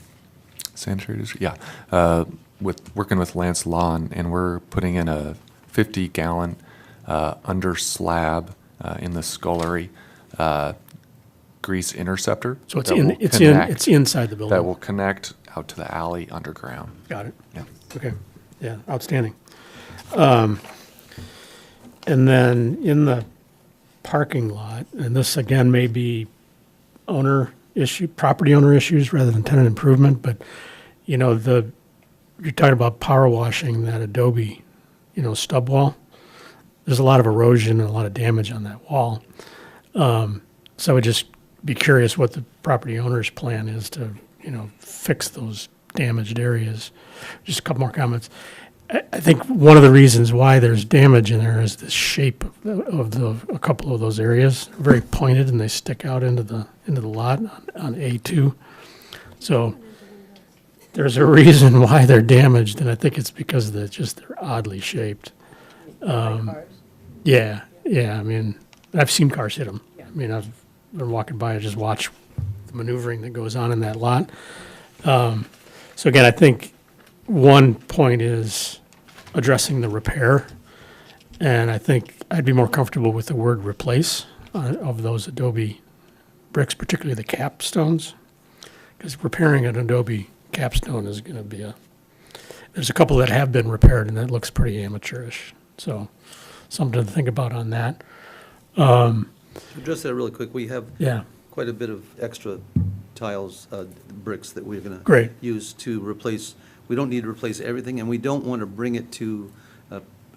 with Lance Lawn, and we're putting in a 50-gallon under slab in the scullery grease interceptor. So it's that will it's connect- inside the building? That will connect out to the alley underground. Got it. Yeah. Okay, yeah, outstanding. And then in the parking lot, and this again may be property owner issues rather than tenant improvement, but, you're talking about power washing that adobe, stub wall. There's a lot of erosion and a lot of damage on that wall. So I would just be curious what the property owner's plan is to, fix those damaged areas. Just a couple more comments. I think one of the reasons why there's damage in there is the shape of a couple of those areas, very pointed, and they stick out into the lot on A2. So there's a reason why they're damaged, and I think it's because they're oddly shaped. Yeah. I mean, I've seen cars hit them. I mean, I've been walking by, I just watch the maneuvering that goes on in that lot. So again, I think one point is addressing the repair, and I think I'd be more comfortable with the word replace of those adobe bricks, particularly the capstones, because repairing an adobe capstone is going to be there's a couple that have been repaired, and that looks pretty amateurish. So something to think about on that. To address that really quick, we have Yeah, quite a bit of extra tiles, bricks that we're going to Great. use to replace. We don't need to replace everything, and we don't want to bring it to,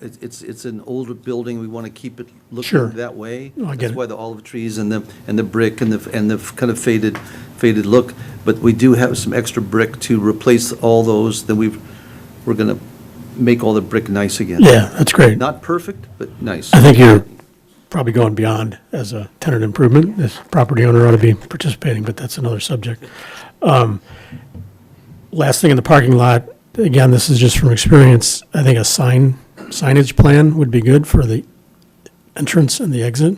it's an older building. We want to keep it Sure. looking that way. No, I get That's it. why the olive trees and the brick and the kind of faded look. But we do have some extra brick to replace all those. Then we're going to make all the brick nice again. yeah, that's great. Not perfect, but nice. I think you're probably going beyond as a tenant improvement. This property owner ought to be participating, but that's another subject. Last thing in the parking lot, again, this is just from experience, I think a signage plan would be good for the entrance and the exit.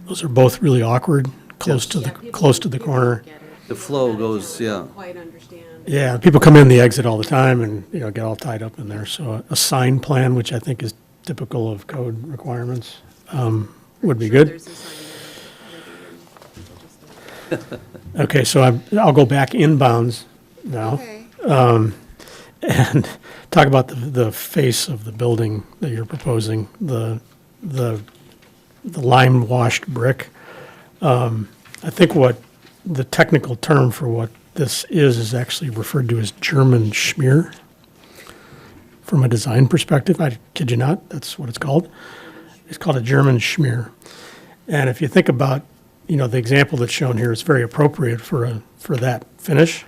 Those are both really awkward, close to the corner. The flow goes, yeah. Quite understand. Yeah, people come in the exit all the time and, get all tied up in there. So a sign plan, which I think is typical of code requirements, would be good. There's a sign there already, and Okay, so I'll go back inbounds now. Okay. And talk about the face of the building that you're proposing, the lime washed brick. I think what the technical term for what this is actually referred to as German schmear. From a design perspective, I kid you not, that's what it's called. It's called a German schmear. And if you think about, the example that's shown here is very appropriate for that finish.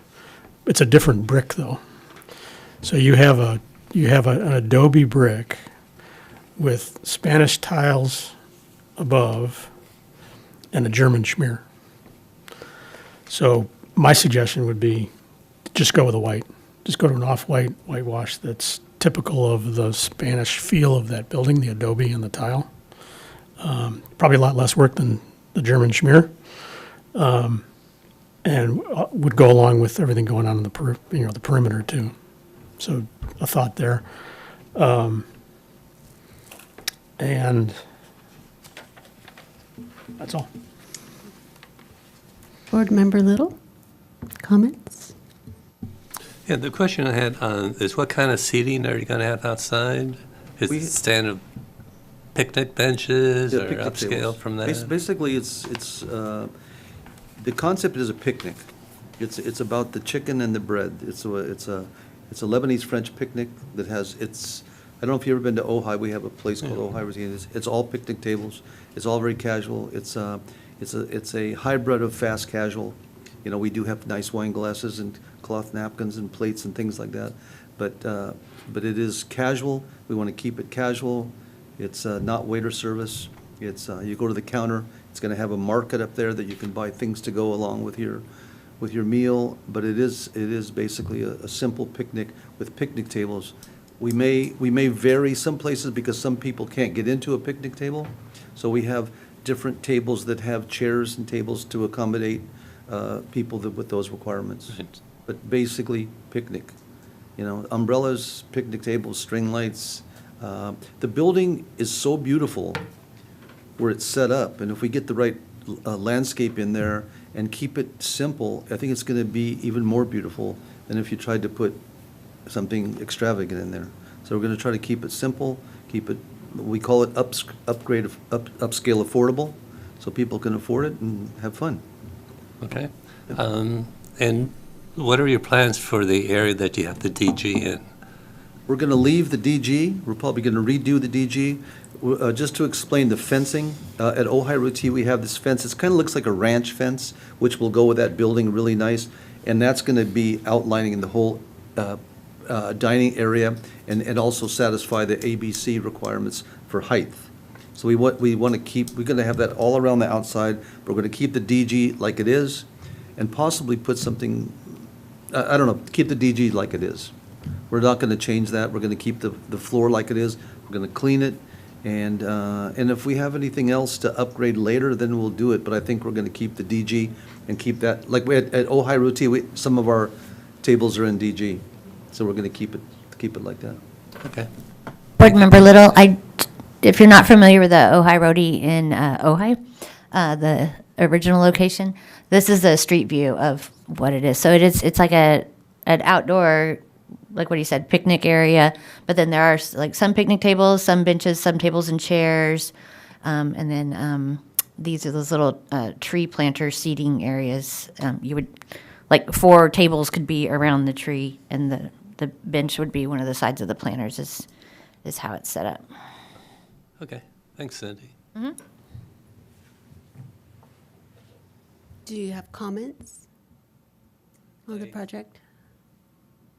It's a different brick though. So you have an adobe brick with Spanish tiles above and a German schmear. So my suggestion would be just go with a white. Just go to an off-white whitewash that's typical of the Spanish feel of that building, the adobe and the tile. Probably a lot less work than the German schmear. And would go along with everything going on in the perimeter too. So a thought there. And that's all. Board Member Little, comments? Yeah, the question I had is what kind of seating are you going to have outside? Is We- it standard picnic benches Yeah, or picnic upscale tables. from that? Basically, it's the concept is a picnic. It's about the chicken and the bread. It's a Lebanese French picnic that has I don't know if you've ever been to Ojai. We have a place called Ojai. It's all picnic tables. It's all very casual. It's a hybrid of fast casual. We do have nice wine glasses and cloth napkins and plates and things like that. But it is casual. We want to keep it casual. It's not waiter service. It's you go to the counter. It's going to have a market up there that you can buy things to go along with your meal. But it is basically a simple picnic with picnic tables. We may vary some places because some people can't get into a picnic table. So we have different tables that have chairs and tables to accommodate people with those requirements. Right. But basically picnic. Umbrellas, picnic tables, string lights. The building is so beautiful where it's set up, and if we get the right landscape in there and keep it simple, I think it's going to be even more beautiful than if you tried to put something extravagant in there. So we're going to try to keep it simple, we call it upscale affordable, so people can afford it and have fun. Okay. And what are your plans for the area that you have the DG in? We're going to leave the DG. We're probably going to redo the DG. Just to explain the fencing, at Ojai Route, we have this fence. It kind of looks like a ranch fence, which will go with that building really nice. And that's going to be outlining in the whole dining area and also satisfy the ABC requirements for height. So we want to keep, we're going to have that all around the outside. We're going to keep the DG like it is and possibly put something, I don't know, keep the DG like it is. We're not going to change that. We're going to keep the floor like it is. We're going to clean it. And if we have anything else to upgrade later, then we'll do it. But I think we're going to keep the DG and keep that, like at Ojai Route, some of our tables are in DG. So we're going to keep it like that. Okay. Board Member Little, if you're not familiar with the Ojai Roadie in Ojai, the original location. This is a street view of what it is. So it's like an outdoor, like what he said, picnic area. But then there are like some picnic tables, some benches, some tables and chairs, and then these are those little tree planter seating areas. You would like 4 tables could be around the tree, and the bench would be one of the sides of the planters. Is how it's set up. Okay, thanks, Cindy. Do you have comments on the project?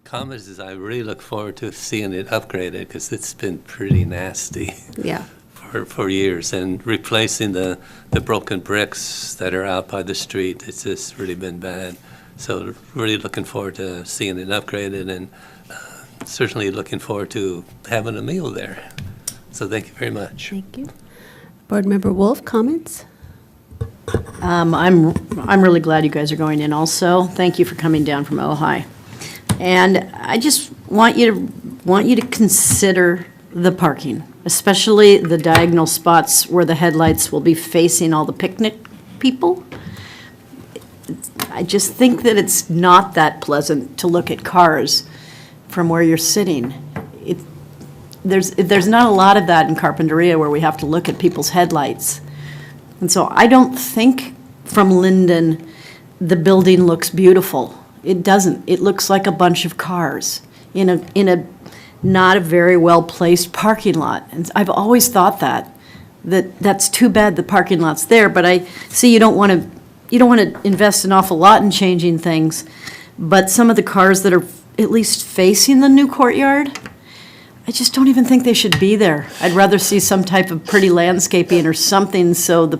Comment is I really look forward to seeing it upgraded because it's been pretty nasty Yeah. for years. And replacing the broken bricks that are out by the street, it's just really been bad. So really looking forward to seeing it upgraded and certainly looking forward to having a meal there. So thank you very much. Thank you. Board Member Wolf, comments? I'm really glad you guys are going in also. Thank you for coming down from Ojai. And I just want you to consider the parking, especially the diagonal spots where the headlights will be facing all the picnic people. I just think that it's not that pleasant to look at cars from where you're sitting. There's not a lot of that in Carpinteria where we have to look at people's headlights. And so I don't think from Linden the building looks beautiful. It doesn't. It looks like a bunch of cars in a not a very well-placed parking lot. And I've always thought that's too bad the parking lot's there, but I see you don't want to invest an awful lot in changing things. But some of the cars that are at least facing the new courtyard, I just don't even think they should be there. I'd rather see some type of pretty landscaping or something so the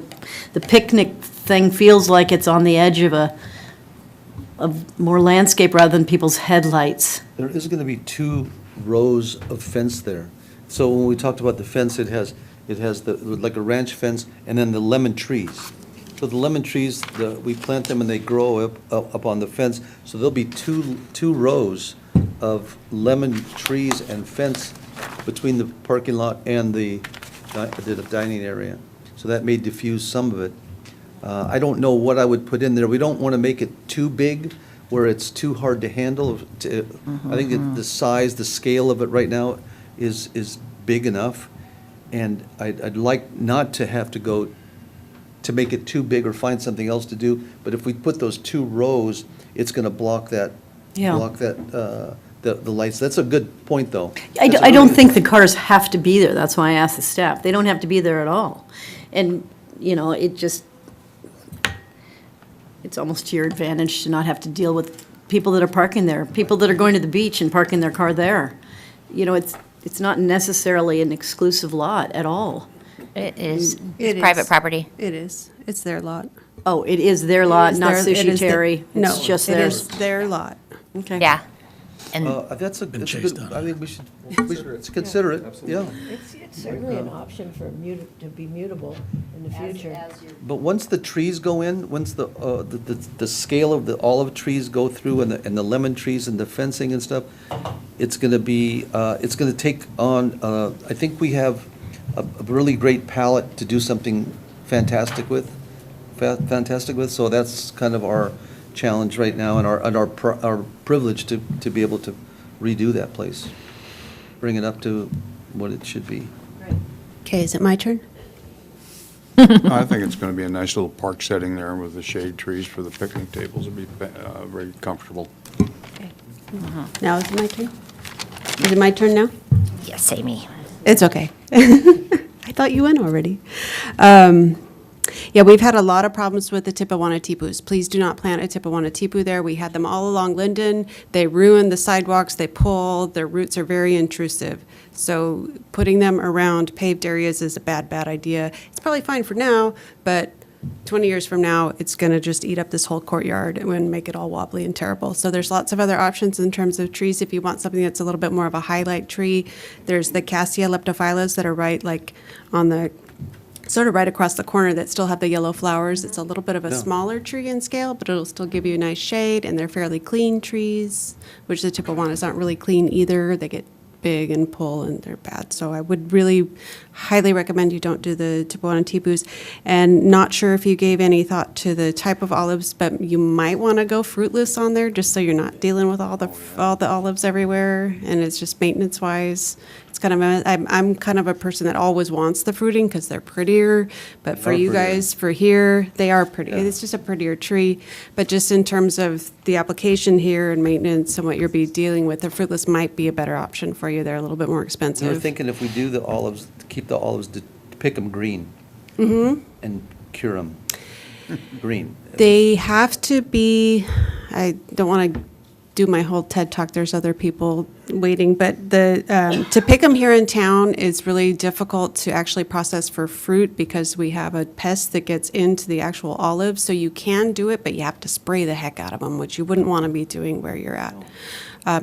picnic thing feels like it's on the edge of more landscape rather than people's headlights. There is going to be 2 rows of fence there. So when we talked about the fence, it has like a ranch fence and then the lemon trees. So the lemon trees, we plant them and they grow up on the fence. So there'll be two rows of lemon trees and fence between the parking lot and the dining area. So that may diffuse some of it. I don't know what I would put in there. We don't want to make it too big where it's too hard to handle. I think the size, the scale of it right now is big enough. And I'd like not to have to go to make it too big or find something else to do. But if we put those 2 rows, it's going to block that, the lights. That's a good point, though. I don't think the cars have to be there. That's why I asked the staff. They don't have to be there at all. And, it's almost to your advantage to not have to deal with people that are parking there, people that are going to the beach and parking their car there. It's not necessarily an exclusive lot at all. It is. It It's is. private property. It is. It's their lot. Oh, it is their lot, It is not their- it Sushi is the- Terry? No, It's just it theirs? is their lot. Okay. Yeah. And That's a Been good, chased on I think we should consider it, yeah. It's certainly an option for to be mutable in the future. But once the trees go in, once the scale of the olive trees go through and the lemon trees and the fencing and stuff, it's gonna be, it's gonna take on, I think we have a really great palette to do something fantastic with, so that's kind of our challenge right now and our privilege to be able to redo that place, bring it up to what it should be. Okay, is it my turn? I think it's going to be a nice little park setting there with the shade trees for the picnic tables. It'll be very comfortable. Now is it my turn? Is it my turn now? yes, Amy. It's okay. I thought you went already. Yeah, we've had a lot of problems with the Tippewanna-Tipus. Please do not plant a Tippewanna-Tipu there. We had them all along Linden. They ruin the sidewalks, they pull, their roots are very intrusive. So putting them around paved areas is a bad idea. It's probably fine for now, but 20 years from now, it's going to just eat up this whole courtyard and make it all wobbly and terrible. So there's lots of other options in terms of trees. If you want something that's a little bit more of a highlight tree, there's the Cassia leptophyllus that are right like on the sort of right across the corner that still have the yellow flowers. It's a little bit of a smaller tree in scale, but it'll still give you a nice shade, and they're fairly clean trees, which the Tippewannas aren't really clean either. They get big and pull, and they're bad. So I would really highly recommend you don't do the Tijuana Tibus. And not sure if you gave any thought to the type of olives, but you might want to go fruitless on there, just so you're not dealing with all the olives everywhere, and it's just maintenance wise. It's kind of I'm kind of a person that always wants the fruiting because they're prettier, but for you guys, for here, they are pretty. It's just a prettier tree, but just in terms of the application here and maintenance and what you'll be dealing with, the fruitless might be a better option for you. They're a little bit more We were expensive. thinking if we do the olives, to keep the olives, to pick them green. And cure them green. They have to be, I don't want to do my whole TED talk, there's other people waiting, but to pick them here in town is really difficult to actually process for fruit because we have a pest that gets into the actual olives. So you can do it, but you have to spray the heck out of them, which you wouldn't want to be doing where you're at.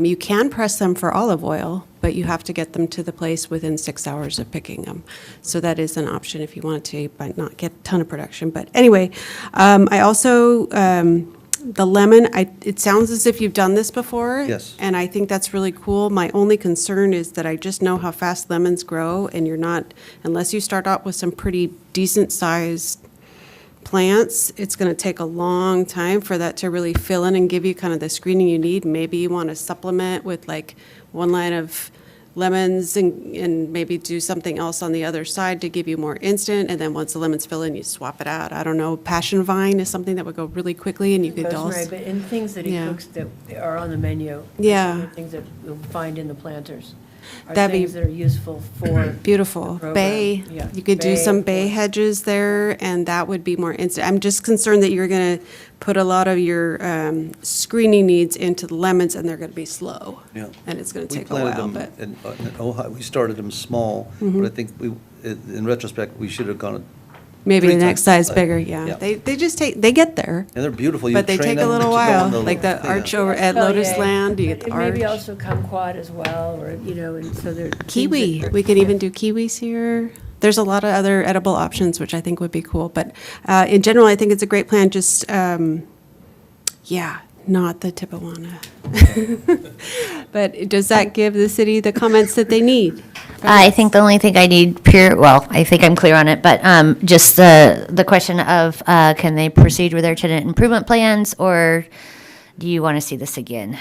You can press them for olive oil, but you have to get them to the place within 6 hours of picking them. So that is an option if you wanted to, but not get a ton of production. But anyway, I also, the lemon, it sounds as if you've done this before. Yes. And I think that's really cool. My only concern is that I just know how fast lemons grow, and you're not, unless you start out with some pretty decent sized plants, it's going to take a long time for that to really fill in and give you kind of the screening you need. Maybe you want to supplement with like one line of lemons and maybe do something else on the other side to give you more instant. And then once the lemons fill in, you swap it out. I don't know. Passion vine is something that would go really quickly, and you could Rosemary, also. but in things that he Yeah. cooks that are on the menu. Yeah. Things that you'll find in the planters. Are That'd be things that are useful for. Beautiful. the program. Bay, Yeah, you could do some bay or- hedges there, and that would be more instant. I'm just concerned that you're going to put a lot of your screening needs into the lemons, and they're going to be slow. Yeah. And it's going to We take a while, planted but. them in Ohio, we started them small, but I think in retrospect, we should have gone. Maybe the 3 next times size bigger, yeah. They just they get there, And they're beautiful. You but they train take a them little to go while, on the- like the yeah. arch over at Oh, Lotus yeah. Land, you get the And arch. maybe also kumquat as well, or, and so there. Kiwi, we could even do kiwis here. There's a lot of other edible options, which I think would be cool. But in general, I think it's a great plan, just, not the Tijuana. But does that give the city the comments that they need? I think the only thing I need I think I'm clear on it, but just the question of, can they proceed with their tenant improvement plans, or do you want to see this again?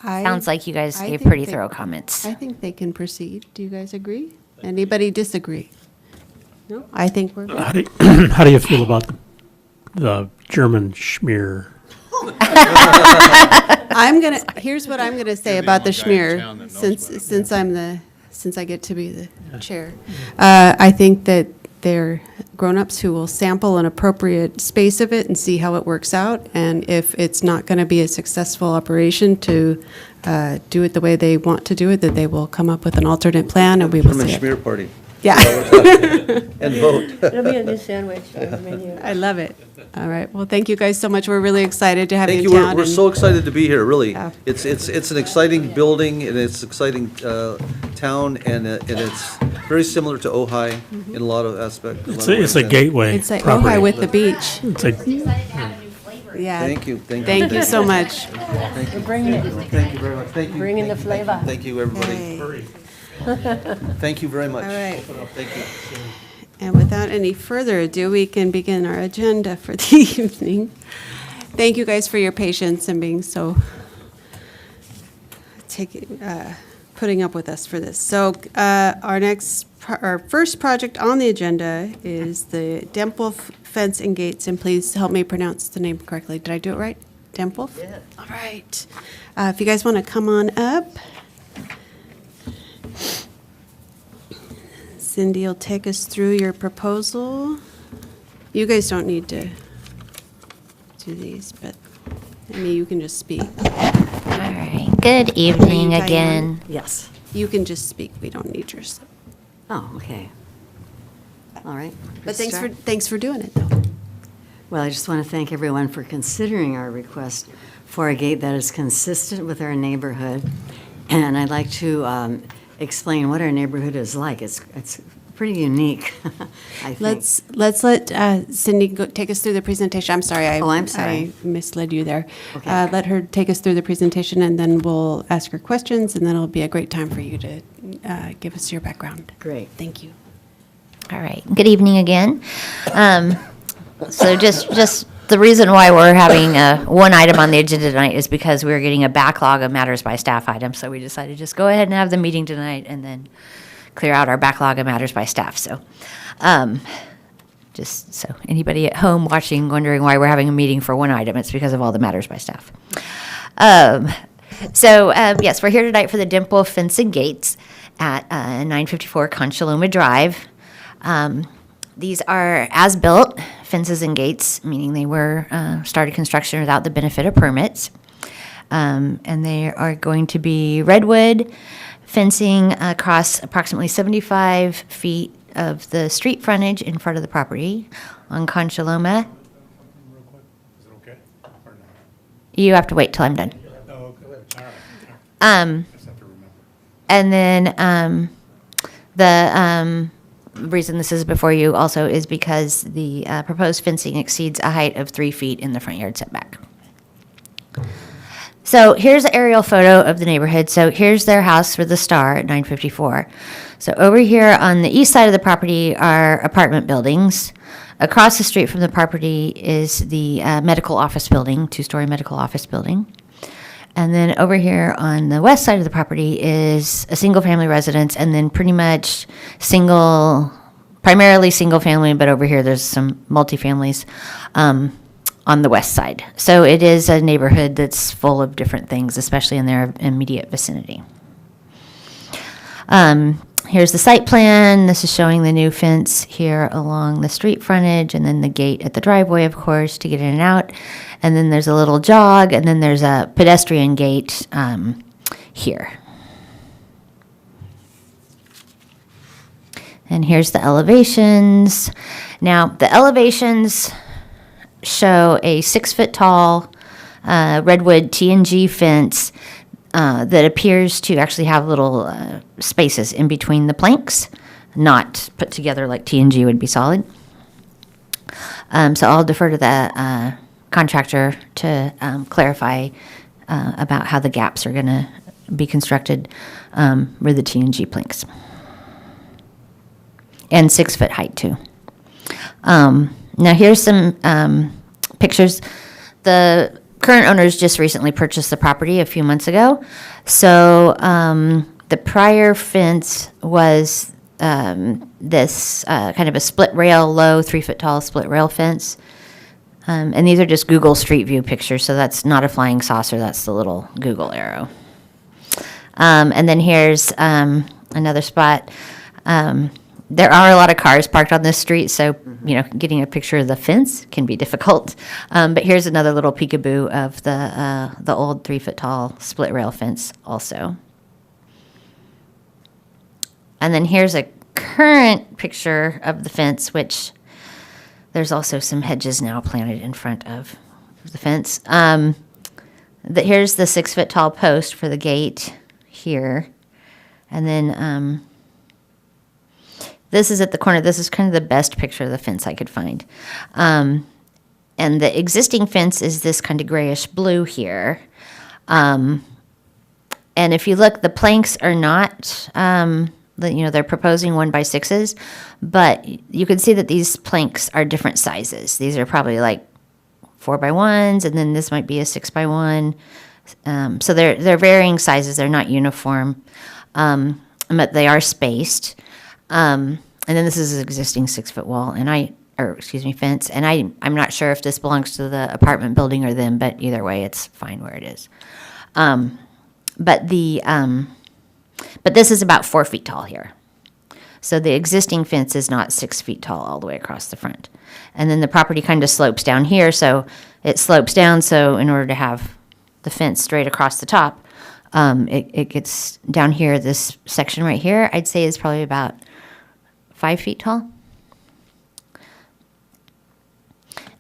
Sounds like you guys I gave think pretty they- thorough comments. I think they can proceed. Do you guys agree? Anybody disagree? No? I think we're. How do you feel about the German schmear? Here's what I'm gonna say about the schmear, since I get to be the chair. I think that they're grown-ups who will sample an appropriate space of it and see how it works out. And if it's not gonna be a successful operation to do it the way they want to do it, that they will come up with an alternate plan, and we will German see it. schmear party. Yeah. And vote. It'll be a new sandwich on the menu. I love it. All right. Well, thank you guys so much. We're really excited to have Thank you you. in town. We're and- so excited to be here, really. Yeah. It's an exciting building, and it's exciting town, and it's very similar to Ojai in a lot of aspects. It's a gateway It's like property. Ojai with the beach. It's a, Yeah. Thank you. Thank you so much. We're bringing it, Thank you very much. Thank you. bringing the flavor. Thank you, everybody. Hey. Thank you very much. All right. Thank you. And without any further ado, we can begin our agenda for the evening. Thank you guys for your patience and being so, putting up with us for this. So our first project on the agenda is the Dempwolf Fence and Gates, and please help me pronounce the name correctly. Did I do it right? Dempwolf? Yeah. All right. If you guys want to come on up. Cindy will take us through your proposal. You guys don't need to do these, but, I mean, you can just speak. All right. Good evening Diane? again. Yes. You can just speak. We don't need your stuff. Oh, okay. All right. But Let's thanks for doing it, though. Well, I just want to thank everyone for considering our request for a gate that is consistent with our neighborhood. And I'd like to explain what our neighborhood is like. It's pretty unique, I think. Let's let Cindy take us through the presentation. I'm sorry. I'm sorry. I misled you there. Okay. Let her take us through the presentation, and then we'll ask her questions, and then it'll be a great time for you to give us your background. Great. Thank you. All right, good evening again. So just the reason why we're having one item on the agenda tonight is because we're getting a backlog of matters by staff items. So we decided to just go ahead and have the meeting tonight and then clear out our backlog of matters by staff. So just so anybody at home watching wondering why we're having a meeting for one item, it's because of all the matters by staff. Yes, we're here tonight for the Dimple Fence and Gates at 954 Conchaloma Drive. These are as-built fences and gates, meaning they were started construction without the benefit of permits. And they are going to be redwood fencing across approximately 75 feet of the street frontage in front of the property on Conchaloma. Is it okay or not? You have to wait till I'm done. Oh, okay. All right. Just have to remember. And then the reason this is before you also is because the proposed fencing exceeds a height of 3 feet in the front yard setback. So here's an aerial photo of the neighborhood. So here's their house with the star at 954. So over here on the east side of the property are apartment buildings. Across the street from the property is the medical office building, 2-story medical office building. And then over here on the west side of the property is a single-family residence, and then pretty much primarily single-family, but over here there's some multifamilies on the west side. So it is a neighborhood that's full of different things, especially in their immediate vicinity. Here's the site plan. This is showing the new fence here along the street frontage, and then the gate at the driveway, of course, to get in and out. And then there's a little jog, and then there's a pedestrian gate here. And here's the elevations. Now, the elevations show a 6-foot tall redwood TNG fence that appears to actually have little spaces in between the planks, not put together like TNG would be solid. So I'll defer to the contractor to clarify about how the gaps are going to be constructed with the TNG planks. And 6-foot height too. Now here's some pictures. The current owners just recently purchased the property a few months ago. So the prior fence was this kind of a split rail, low 3-foot tall split rail fence. And these are just Google Street View pictures, so that's not a flying saucer, that's the little Google arrow. And then here's another spot. There are a lot of cars parked on this street, so getting a picture of the fence can be difficult. But here's another little peekaboo of the old 3-foot tall split rail fence also. And then here's a current picture of the fence, which there's also some hedges now planted in front of the fence. Here's the 6-foot tall post for the gate here. And then this is at the corner. This is kind of the best picture of the fence I could find. And the existing fence is this kind of grayish blue here. And if you look, the planks are not, they're proposing 1x6s, but you can see that these planks are different sizes. These are probably like 4x1s, and then this might be a 6x1. So they're varying sizes. They're not uniform, but they are spaced. And then this is an existing 6-foot wall, fence. And I'm not sure if this belongs to the apartment building or them, but either way, it's fine where it is. But this is about 4 feet tall here. So the existing fence is not 6 feet tall all the way across the front. And then the property kind of slopes down here, so it slopes down. So in order to have the fence straight across the top, it gets down here. This section right here, I'd say, is probably about 5 feet tall.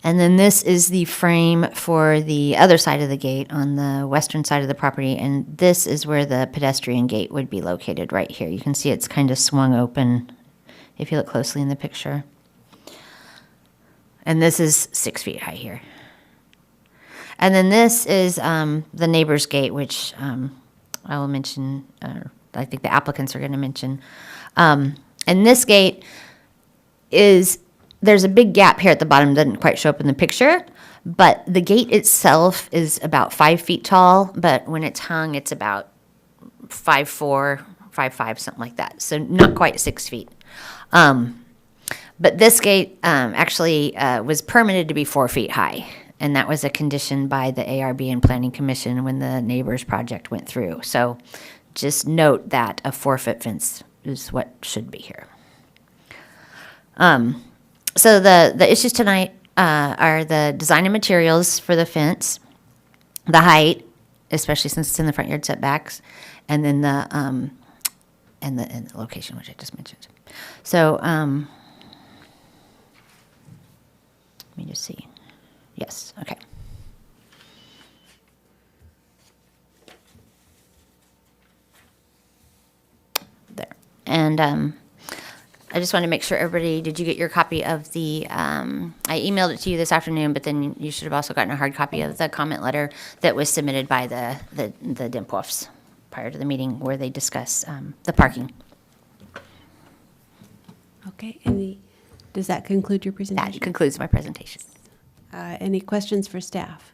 And then this is the frame for the other side of the gate on the western side of the property, and this is where the pedestrian gate would be located right here. You can see it's kind of swung open if you look closely in the picture. And this is 6 feet high here. And then this is the neighbor's gate, which I will mention, I think the applicants are going to mention. And this gate is there's a big gap here at the bottom, doesn't quite show up in the picture, but the gate itself is about 5 feet tall, but when it's hung, it's about 5'4", 5'5", something like that. So not quite 6 feet. But this gate actually was permitted to be 4 feet high, and that was a condition by the ARB and Planning Commission when the neighbors project went through. So just note that a 4-foot fence is what should be here. So the issues tonight are the design and materials for the fence, the height, especially since it's in the front yard setbacks, and then and the location, which I just mentioned. So let me just see. Yes, okay. There. And I just wanted to make sure everybody, did you get your copy of the, I emailed it to you this afternoon, but then you should have also gotten a hard copy of the comment letter that was submitted by the Dimpoffs prior to the meeting where they discuss the parking. Okay, does that conclude your presentation? That concludes my presentation. Any questions for staff?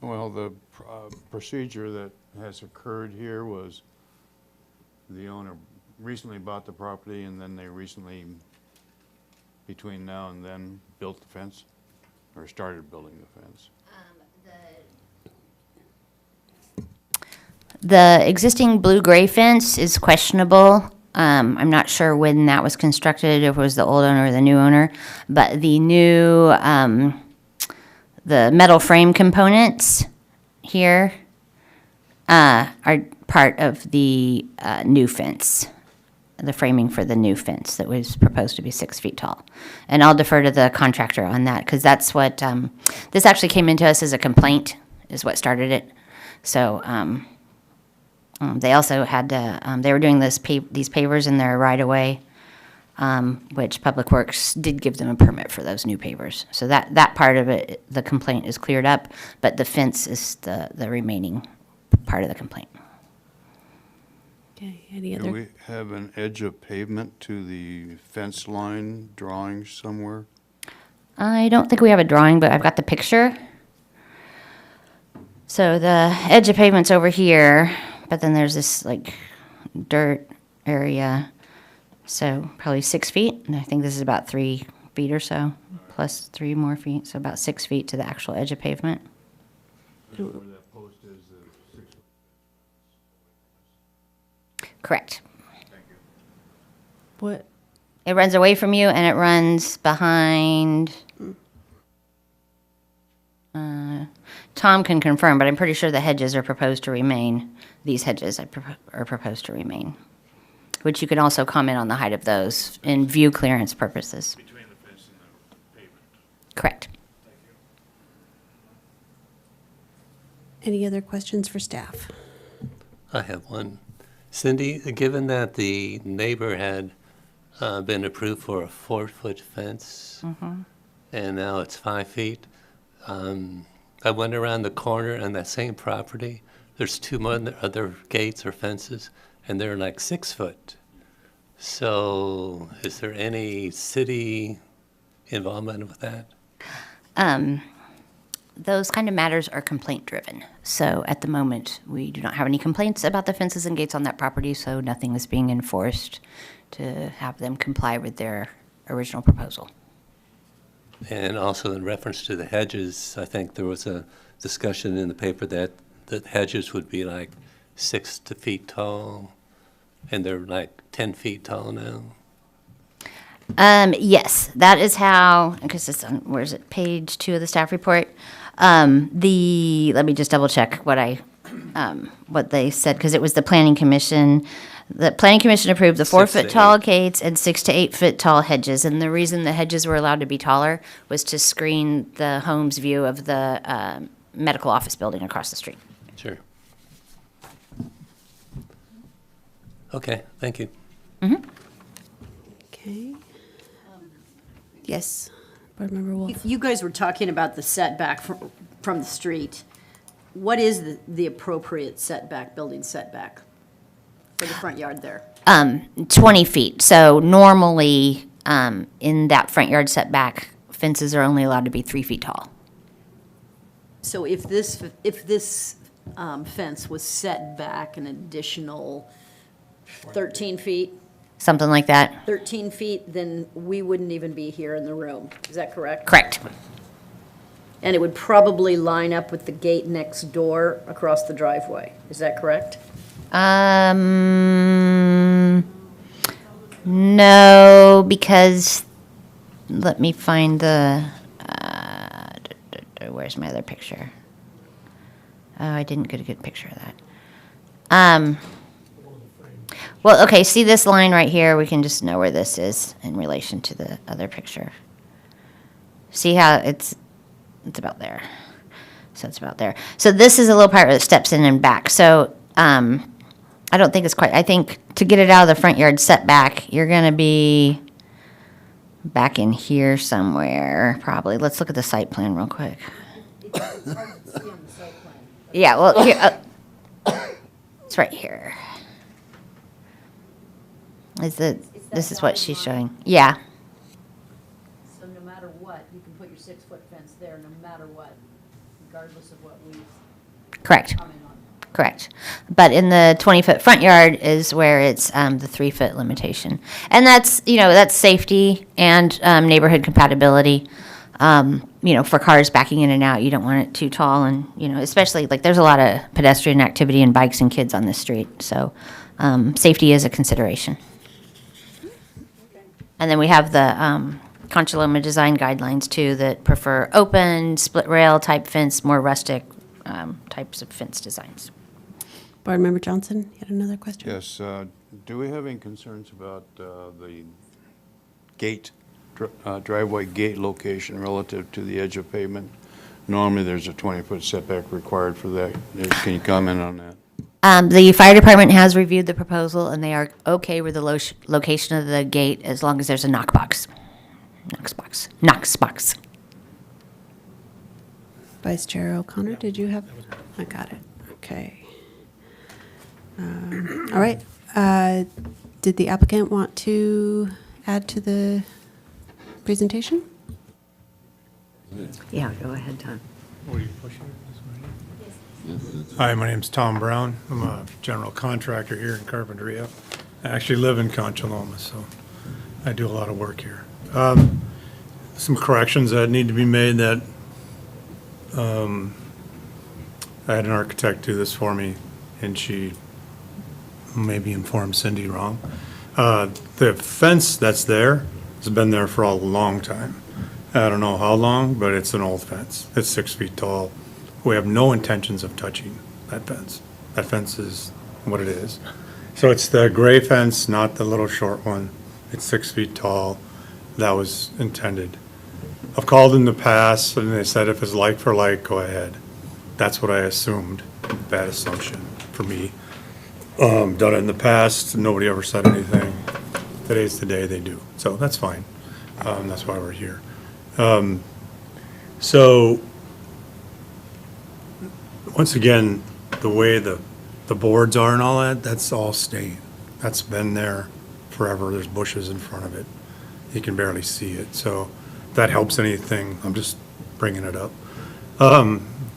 Well, the procedure that has occurred here was the owner recently bought the property, and then they recently, between now and then, built the fence, or started building the fence. The existing blue-gray fence is questionable. I'm not sure when that was constructed, if it was the old owner or the new owner, but the new, the metal frame components here are part of the new fence, the framing for the new fence that was proposed to be 6 feet tall. And I'll defer to the contractor on that, because that's what, this actually came into us as a complaint, is what started it. So, they also had to, they were doing these pavers in their right-of-way, which Public Works did give them a permit for those new pavers. So that part of it, the complaint is cleared up, but the fence is the remaining part of the complaint. Okay, any Do other? we have an edge of pavement to the fence line drawing somewhere? I don't think we have a drawing, but I've got the picture. So the edge of pavement's over here, but then there's this like dirt area. So probably 6 feet, and I think this is about 3 feet or so, plus 3 more feet, so about 6 feet to the actual edge of pavement. Where that post is, the 6 foot. Correct. Thank you. What? It runs away from you, and it runs behind. Tom can confirm, but I'm pretty sure the hedges are proposed to remain. These hedges are proposed to remain, which you can also comment on the height of those in view clearance purposes. Between the fence and the pavement. Correct. Thank you. Any other questions for staff? I have one. Cindy, given that the neighbor had been approved for a 4-foot fence, and now it's 5 feet, I went around the corner on that same property. There's 2 other gates or fences, and they're like 6 foot. So is there any city involvement with that? Those kind of matters are complaint driven. So at the moment, we do not have any complaints about the fences and gates on that property, so nothing is being enforced to have them comply with their original proposal. And also in reference to the hedges, I think there was a discussion in the paper that the hedges would be like 6 feet tall, and they're like 10 feet tall now. Yes, that is how, because it's on, where is it, page 2 of the staff report? Let me just double check what they said, because it was the Planning Commission. The Planning Commission approved the 4 foot tall gates and 6 to 8 foot tall hedges. And the reason the hedges were allowed to be taller was to screen the home's view of the medical office building across the street. Sure. Okay, thank you. Okay. Yes, Board Member Wolf. You guys were talking about the setback from the street. What is the appropriate setback, building setback for the front yard there? 20 feet. So normally, in that front yard setback, fences are only allowed to be 3 feet tall. So if this fence was set back an additional 13 feet, Something like that. 13 feet, then we wouldn't even be here in the room. Is that correct? Correct. And it would probably line up with the gate next door across the driveway. Is that correct? No, because, let me find the, where's my other picture? Oh, I didn't get a good picture of that. Well, okay, see this line right here? We can just know where this is in relation to the other picture. See how it's about there. So it's about there. So this is a little part that steps in and back. So, I don't think it's quite, I think to get it out of the front yard setback, you're gonna be back in here somewhere, probably. Let's look at the site plan real quick. It's hard to see on the site plan. Yeah, well, here, it's right here. This is what she's showing. Yeah, So no matter what, you can put your 6-foot fence there, no matter what, regardless of what we correct, comment on. correct. But in the 20-foot front yard is where it's the 3-foot limitation. And that's, that's safety and neighborhood compatibility. For cars backing in and out, you don't want it too tall and, especially like there's a lot of pedestrian activity and bikes and kids on this street. So safety is a consideration. And then we have the Concha Loma design guidelines too that prefer open, split rail type fence, more rustic types of fence designs. Board Member Johnson, you had another question? Yes, do we have any concerns about the gate, driveway gate location relative to the edge of pavement? Normally, there's a 20-foot setback required for that. Can you comment on that? The fire department has reviewed the proposal and they are okay with the location of the gate as long as there's a knock box. Knox box. Vice Chair O'Connor, did you have? I got it. Okay. All right. Did the applicant want to add to the presentation? Yeah, go ahead, Tom. Hi, my name's Tom Brown. I'm a general contractor here in Carpinteria. I actually live in Concha Loma, so I do a lot of work here. Some corrections that need to be made that I had an architect do this for me, and she maybe informed Cindy wrong. The fence that's there has been there for a long time. I don't know how long, but it's an old fence. It's 6 feet tall. We have no intentions of touching that fence. That fence is what it is. So it's the gray fence, not the little short one. It's 6 feet tall. That was intended. I've called in the past and they said if it's like for like, go ahead. That's what I assumed. Bad assumption for me. Done it in the past, nobody ever said anything. Today's the day they do. So that's fine. That's why we're here. So once again, the way the boards are and all that, that's all staying. That's been there forever. There's bushes in front of it. You can barely see it. So if that helps anything, I'm just bringing it up.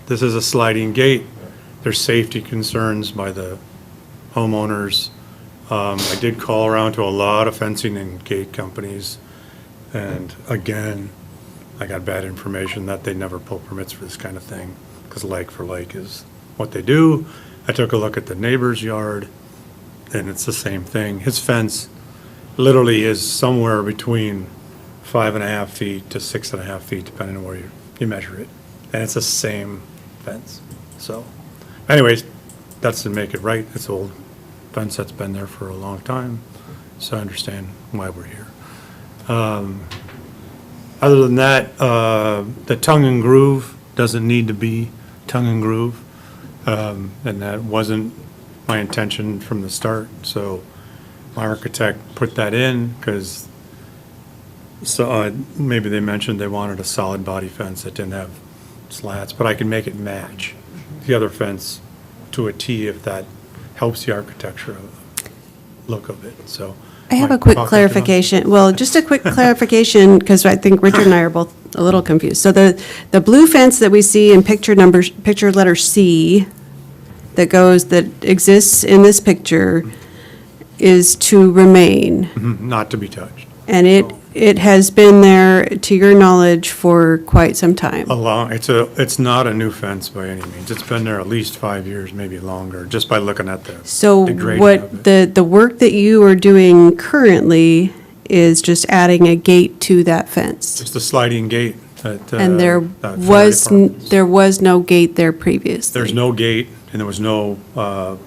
This is a sliding gate. There's safety concerns by the homeowners. I did call around to a lot of fencing and gate companies. And again, I got bad information that they never pull permits for this kind of thing because like for like is what they do. I took a look at the neighbor's yard and it's the same thing. His fence literally is somewhere between 5.5 feet to 6.5 feet, depending on where you measure it. And it's the same fence. So anyways, that's to make it right. It's old fence that's been there for a long time. So I understand why we're here. Other than that, the tongue and groove doesn't need to be tongue and groove. And that wasn't my intention from the start. So my architect put that in because maybe they mentioned they wanted a solid body fence that didn't have slats, but I can make it match the other fence to a T if that helps the architecture look of it, so. I have a Mike, quick talk to John. clarification. Well, just a quick clarification, because I think Richard and I are both a little confused. So the blue fence that we see in picture letter C, that exists in this picture, is to remain. Mhm, not to be touched. And it has been there, to your knowledge, for quite some time. It's not a new fence by any means. It's been there at least 5 years, maybe longer, just by looking at So the grading of it. the work that you are doing currently is just adding a gate to that fence? Just a sliding gate at, And there that fire department. there was no gate there previously? There's no gate, and there was no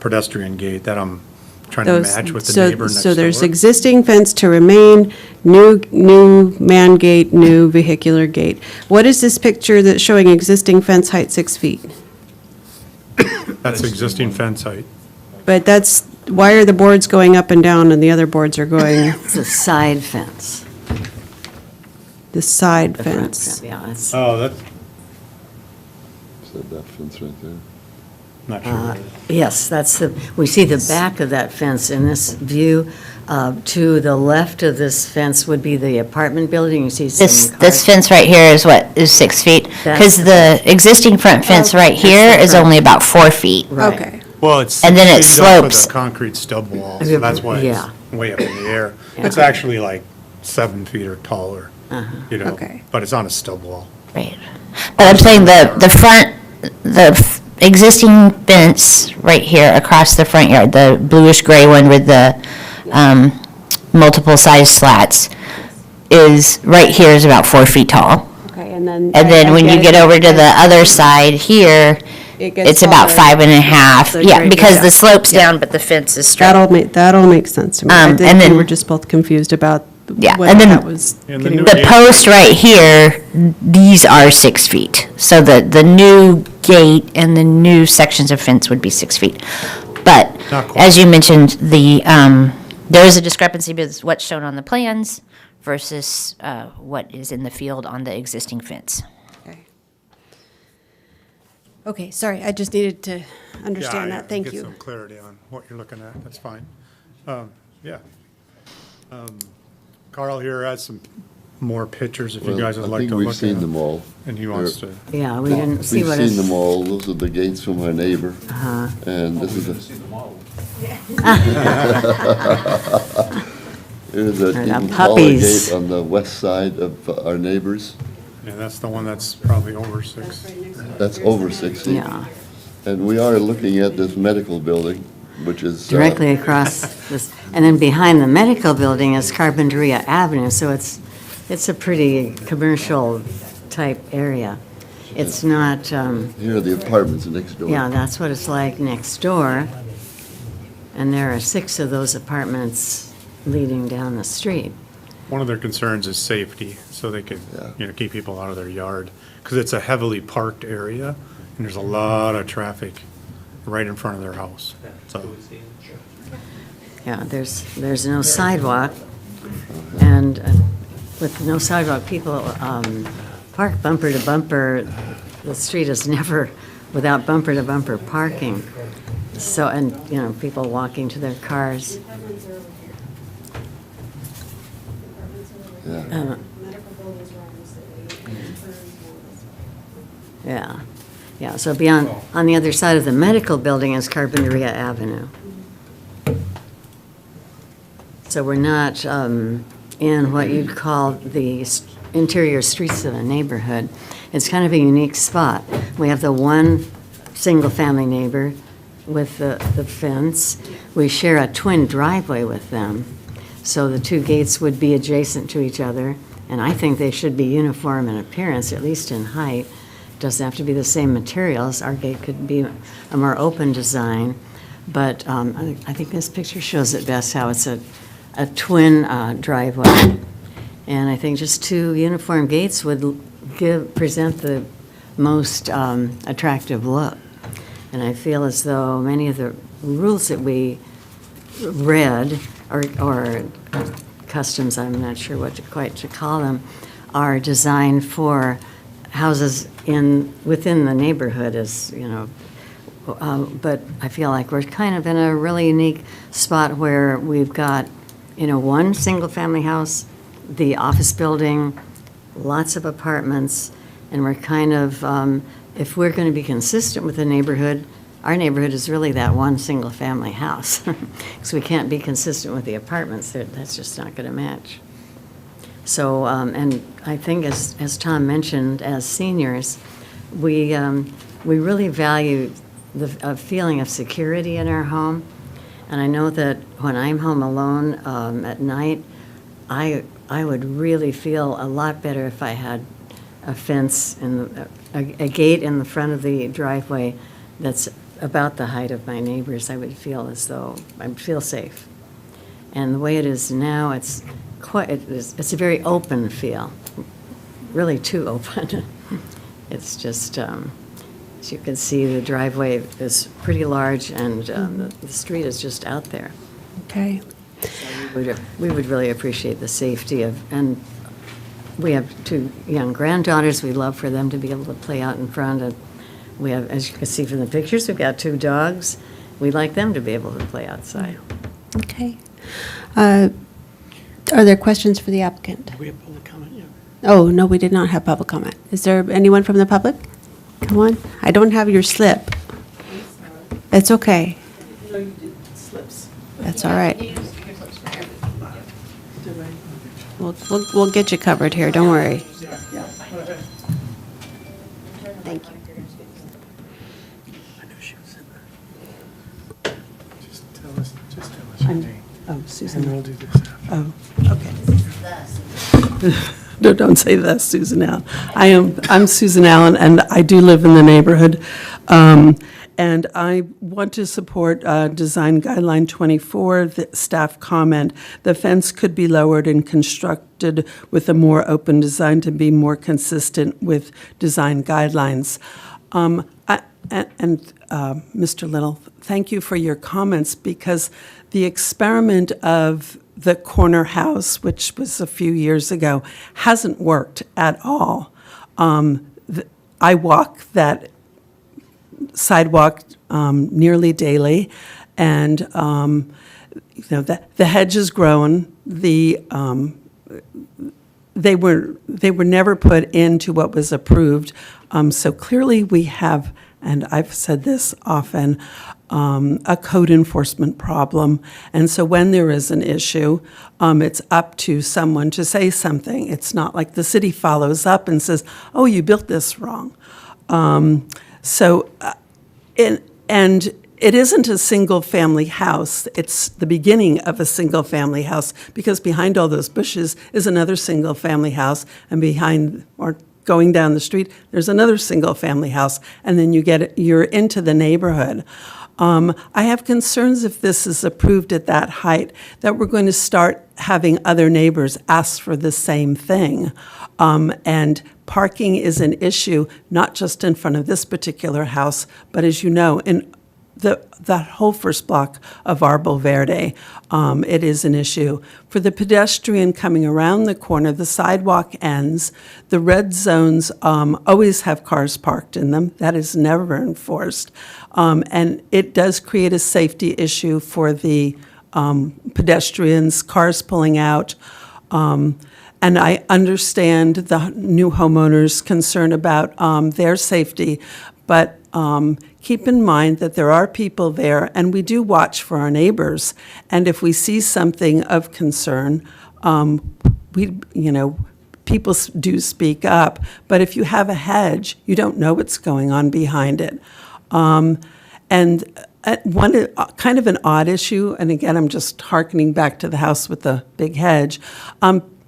pedestrian gate that I'm trying to match with the neighbor next door. So there's existing fence to remain, new man gate, new vehicular gate. What is this picture that's showing existing fence height 6 feet? That's existing fence height. But why are the boards going up and down and the other boards are going, It's a side fence. the side The front fence? Yeah, it's, Oh, that's, Is that fence right there? not sure. yes, we see the back of that fence in this view. To the left of this fence would be the apartment building. You see some This fence right here is 6 feet, That's because the existing front fence right here is only about 4 feet. Right. Okay. Well, it's. And then it it's up with slopes. a concrete stub wall, so that's why Yeah. it's way up in the air. It's actually like 7 feet or taller, you know, Okay. but it's on a stub wall. Right. But I'm saying the existing fence right here across the front yard, the bluish gray one with the multiple size slats, right here is about 4 feet tall. Okay, and then. And then when you get over to the other side here, It gets it's about taller. 5.5. The Yeah, grade because goes the up. slope's down, but the fence is straight. That all makes sense to me. I And think we then- were just both confused about Yeah, whether and then that was And the getting. new The gate- post right here, these are 6 feet. So the new gate and the new sections of fence would be 6 feet. But Not quite. as you mentioned, there is a discrepancy with what's shown on the plans versus what is in the field on the existing fence. Okay, sorry, I just needed to understand Yeah, that. Thank Get you. some clarity on what you're looking at, that's fine. Yeah. Carl here has some more pictures if you guys would like to look at I think we've seen them all. And he wants to. yeah, we didn't see what We've it's. seen them all. Those are the gates from our neighbor. Uh-huh. And this is a. There's an And even the taller puppies. gate on the west side of our neighbors. Yeah, that's the one that's probably over 6. That's over 6 feet. Yeah, And we are looking at this medical building, which is. directly across this, and then behind the medical building is Carpinteria Avenue, so it's a pretty commercial type area. It's not, Here are the apartments next door. yeah, that's what it's like next door. And there are 6 of those apartments leading down the street. One of their concerns is safety, so they could, Yeah. keep people out of their yard. Because it's a heavily parked area, and there's a lot of traffic right in front of their house, so. Yeah, there's no sidewalk, and with no sidewalk, people park bumper to bumper. The street is never without bumper to bumper parking. So, and, people walking to their cars. Yeah. Yeah, so on the other side of the medical building is Carpinteria Avenue. So we're not in what you'd call the interior streets of a neighborhood. It's kind of a unique spot. We have the one single-family neighbor with the fence. We share a twin driveway with them, so the 2 gates would be adjacent to each other, and I think they should be uniform in appearance, at least in height. Doesn't have to be the same materials. Our gate could be a more open design, but I think this picture shows it best how it's a twin driveway. And I think just 2 uniform gates would present the most attractive look. And I feel as though many of the rules that we read, or customs, I'm not sure what quite to call them, are designed for houses within the neighborhood, as but I feel like we're kind of in a really unique spot where we've got, one single-family house, the office building, lots of apartments, and we're kind of, if we're going to be consistent with the neighborhood, our neighborhood is really that one single-family house. Because we can't be consistent with the apartments, that's just not going to match. So, and I think as Tom mentioned, as seniors, we really value a feeling of security in our home. And I know that when I'm home alone at night, I would really feel a lot better if I had a fence and a gate in the front of the driveway that's about the height of my neighbors. I would feel as though I'd feel safe. And the way it is now, it's a very open feel, really too open. It's just, as you can see, the driveway is pretty large, and the street is just out there. Okay. We would really appreciate the safety and we have 2 young granddaughters. We'd love for them to be able to play out in front. And we have, as you can see from the pictures, we've got 2 dogs. We'd like them to be able to play outside. Okay. Are there questions for the applicant? Do we have public comment yet? Oh, no, we did not have public comment. Is there anyone from the public? Come on. I don't have your slip. It's okay. That's all right. We'll get you covered here. Don't worry. Thank you. Just tell us your name. Oh, Susan. And we'll do this after. Oh, okay. No, don't say that, Susan Allen. I'm Susan Allen, and I do live in the neighborhood. And I want to support Design Guideline 24, the staff comment. The fence could be lowered and constructed with a more open design to be more consistent with design guidelines. Mr. Little, thank you for your comments, because the experiment of the corner house, which was a few years ago, hasn't worked at all. I walk that sidewalk nearly daily, and the hedge has grown. They were never put into what was approved. So clearly we have, and I've said this often, a code enforcement problem. And so when there is an issue, it's up to someone to say something. It's not like the city follows up and says, oh, you built this wrong. And it isn't a single-family house. It's the beginning of a single-family house, because behind all those bushes is another single-family house, and behind, or going down the street, there's another single-family house, and then you're into the neighborhood. I have concerns, if this is approved at that height, that we're going to start having other neighbors ask for the same thing. And parking is an issue, not just in front of this particular house, but as you know, in that whole first block of Arbor Verde, it is an issue. For the pedestrian coming around the corner, the sidewalk ends. The red zones always have cars parked in them. That is never enforced. And it does create a safety issue for the pedestrians, cars pulling out. And I understand the new homeowners' concern about their safety, but keep in mind that there are people there, and we do watch for our neighbors. And if we see something of concern, people do speak up. But if you have a hedge, you don't know what's going on behind it. And one kind of an odd issue, and again, I'm just hearkening back to the house with the big hedge.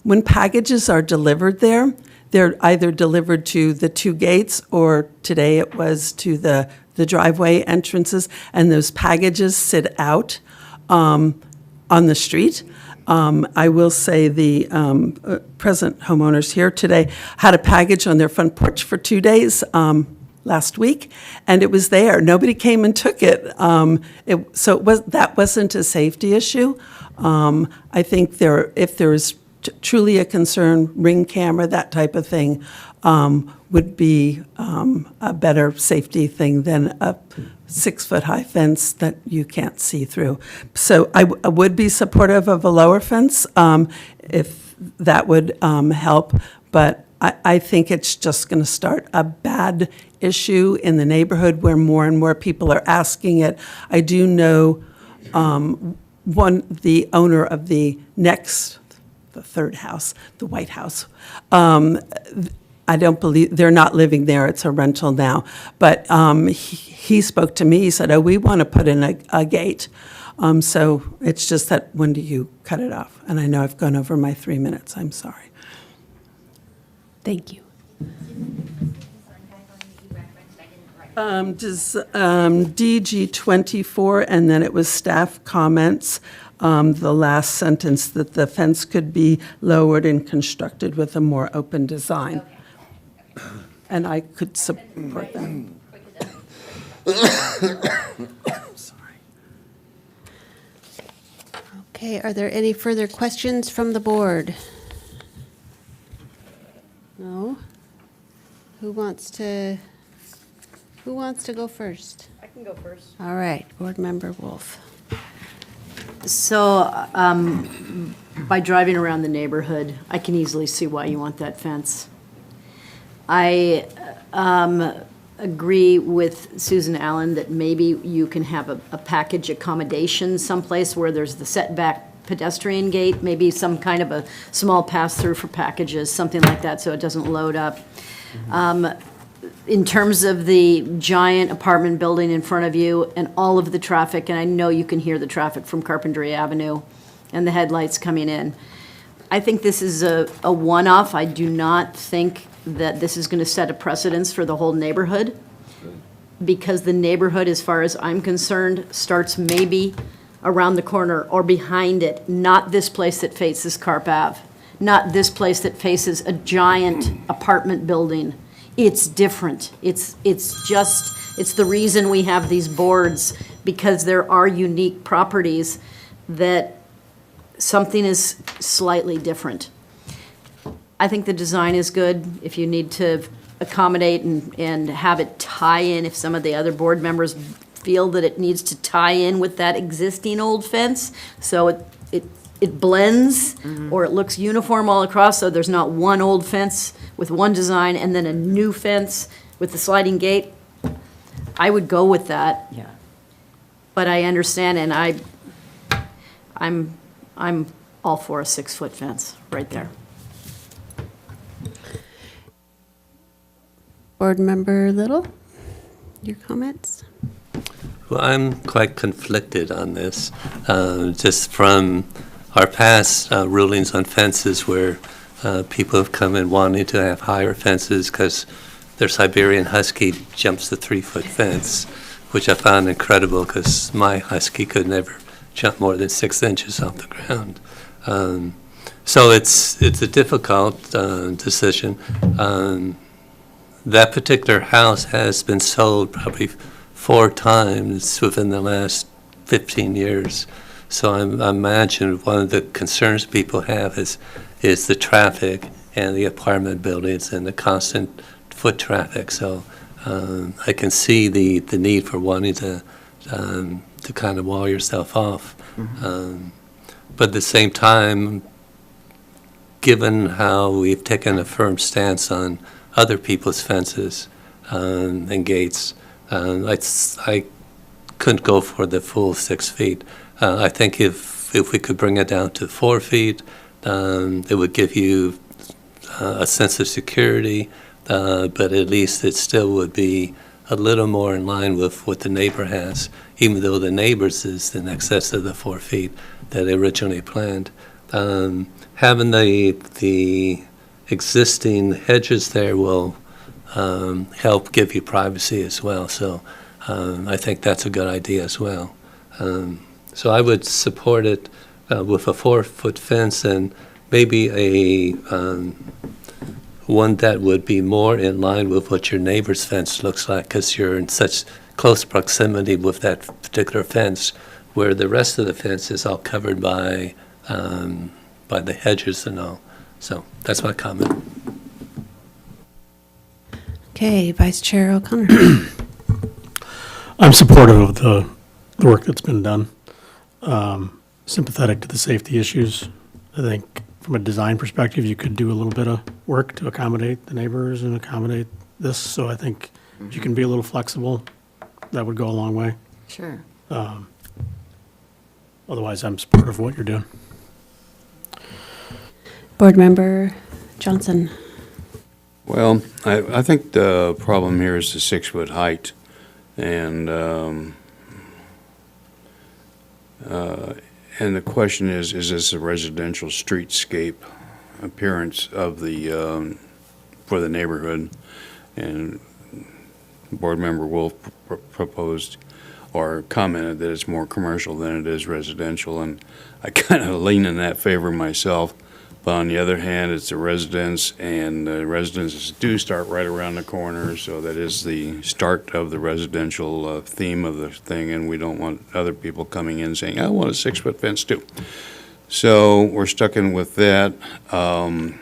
When packages are delivered there, they're either delivered to the 2 gates, or today it was to the driveway entrances, and those packages sit out on the street. I will say the present homeowners here today had a package on their front porch for 2 days last week, and it was there. Nobody came and took it. That wasn't a safety issue. I think if there is truly a concern, Ring camera, that type of thing, would be a better safety thing than a 6-foot-high fence that you can't see through. So I would be supportive of a lower fence if that would help, but I think it's just going to start a bad issue in the neighborhood where more and more people are asking it. I do know the owner of the third house, the White House. I don't believe, they're not living there, it's a rental now. But he spoke to me, he said, oh, we want to put in a gate. So it's just that, when do you cut it off? And I know I've gone over my 3 minutes, I'm sorry. Thank you. Does DG 24, and then it was staff comments, the last sentence, that the fence could be lowered and constructed with a more open design. And I could support that. Sorry. Okay, are there any further questions from the board? No? Who wants to go first? I can go first. All right, Board Member Wolf. So, by driving around the neighborhood, I can easily see why you want that fence. I agree with Susan Allen that maybe you can have a package accommodation someplace where there's the setback pedestrian gate, maybe some kind of a small pass-through for packages, something like that, so it doesn't load up. In terms of the giant apartment building in front of you and all of the traffic, and I know you can hear the traffic from Carpinteria Avenue and the headlights coming in, I think this is a one-off. I do not think that this is going to set a precedence for the whole neighborhood, because the neighborhood, as far as I'm concerned, starts maybe around the corner or behind it, not this place that faces Carp Ave, not this place that faces a giant apartment building. It's different. It's the reason we have these boards, because there are unique properties that something is slightly different. I think the design is good. If you need to accommodate and have it tie in, if some of the other board members feel that it needs to tie in with that existing old fence, so it blends, or it looks uniform all across, so there's not one old fence with one design and then a new fence with the sliding gate, I would go with that. Yeah. But I understand, and I'm all for a 6-foot fence right there. Board Member Little, your comments? Well, I'm quite conflicted on this, just from our past rulings on fences where people have come in wanting to have higher fences because their Siberian Husky jumps the 3-foot fence, which I found incredible because my Husky could never jump more than 6 inches off the ground. So it's a difficult decision. That particular house has been sold probably 4 times within the last 15 years. So I imagine one of the concerns people have is the traffic and the apartment buildings and the constant foot traffic. So I can see the need for wanting to kind of wall yourself off. But at the same time, given how we've taken a firm stance on other people's fences and gates, I couldn't go for the full 6 feet. I think if we could bring it down to 4 feet, it would give you a sense of security, but at least it still would be a little more in line with what the neighbor has, even though the neighbor's is in excess of the 4 feet that they originally planned. Having the existing hedges there will help give you privacy as well. So I think that's a good idea as well. So I would support it with a 4-foot fence and maybe a one that would be more in line with what your neighbor's fence looks like, because you're in such close proximity with that particular fence, where the rest of the fence is all covered by the hedges and all. So that's my comment. Okay, Vice Chair O'Connor. I'm supportive of the work that's been done. Sympathetic to the safety issues. I think from a design perspective, you could do a little bit of work to accommodate the neighbors and accommodate this. So I think if you can be a little flexible, that would go a long way. Sure. Otherwise, I'm supportive of what you're doing. Board Member Johnson. Well, I think the problem here is the 6-foot height. And the question is this a residential streetscape appearance of the, for the neighborhood? And Board Member Wolf proposed or commented that it's more commercial than it is residential, and I kind of lean in that favor myself. But on the other hand, it's a residence, and the residences do start right around the corner, so that is the start of the residential theme of the thing, and we don't want other people coming in saying, I want a 6-foot fence too. So we're stuck in with that. I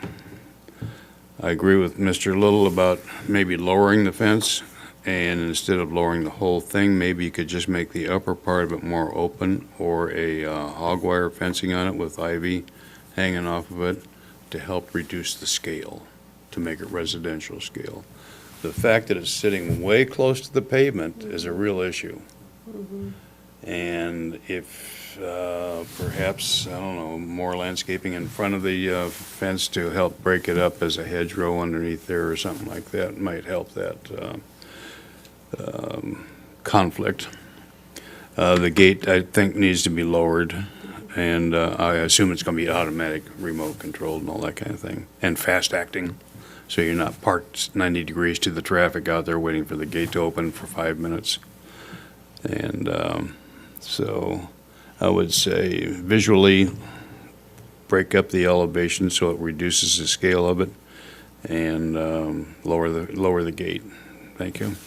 agree with Mr. Little about maybe lowering the fence, and instead of lowering the whole thing, maybe you could just make the upper part of it more open, or a hog wire fencing on it with ivy hanging off of it to help reduce the scale, to make it residential scale. The fact that it's sitting way close to the pavement is a real issue. And if perhaps, I don't know, more landscaping in front of the fence to help break it up as a hedgerow underneath there or something like that might help that conflict. The gate, I think, needs to be lowered. And I assume it's going to be automatic, remote controlled and all that kind of thing, and fast acting. So you're not parked 90 degrees to the traffic out there waiting for the gate to open for 5 minutes. And so I would say visually break up the elevation so it reduces the scale of it, and lower the gate. Thank you.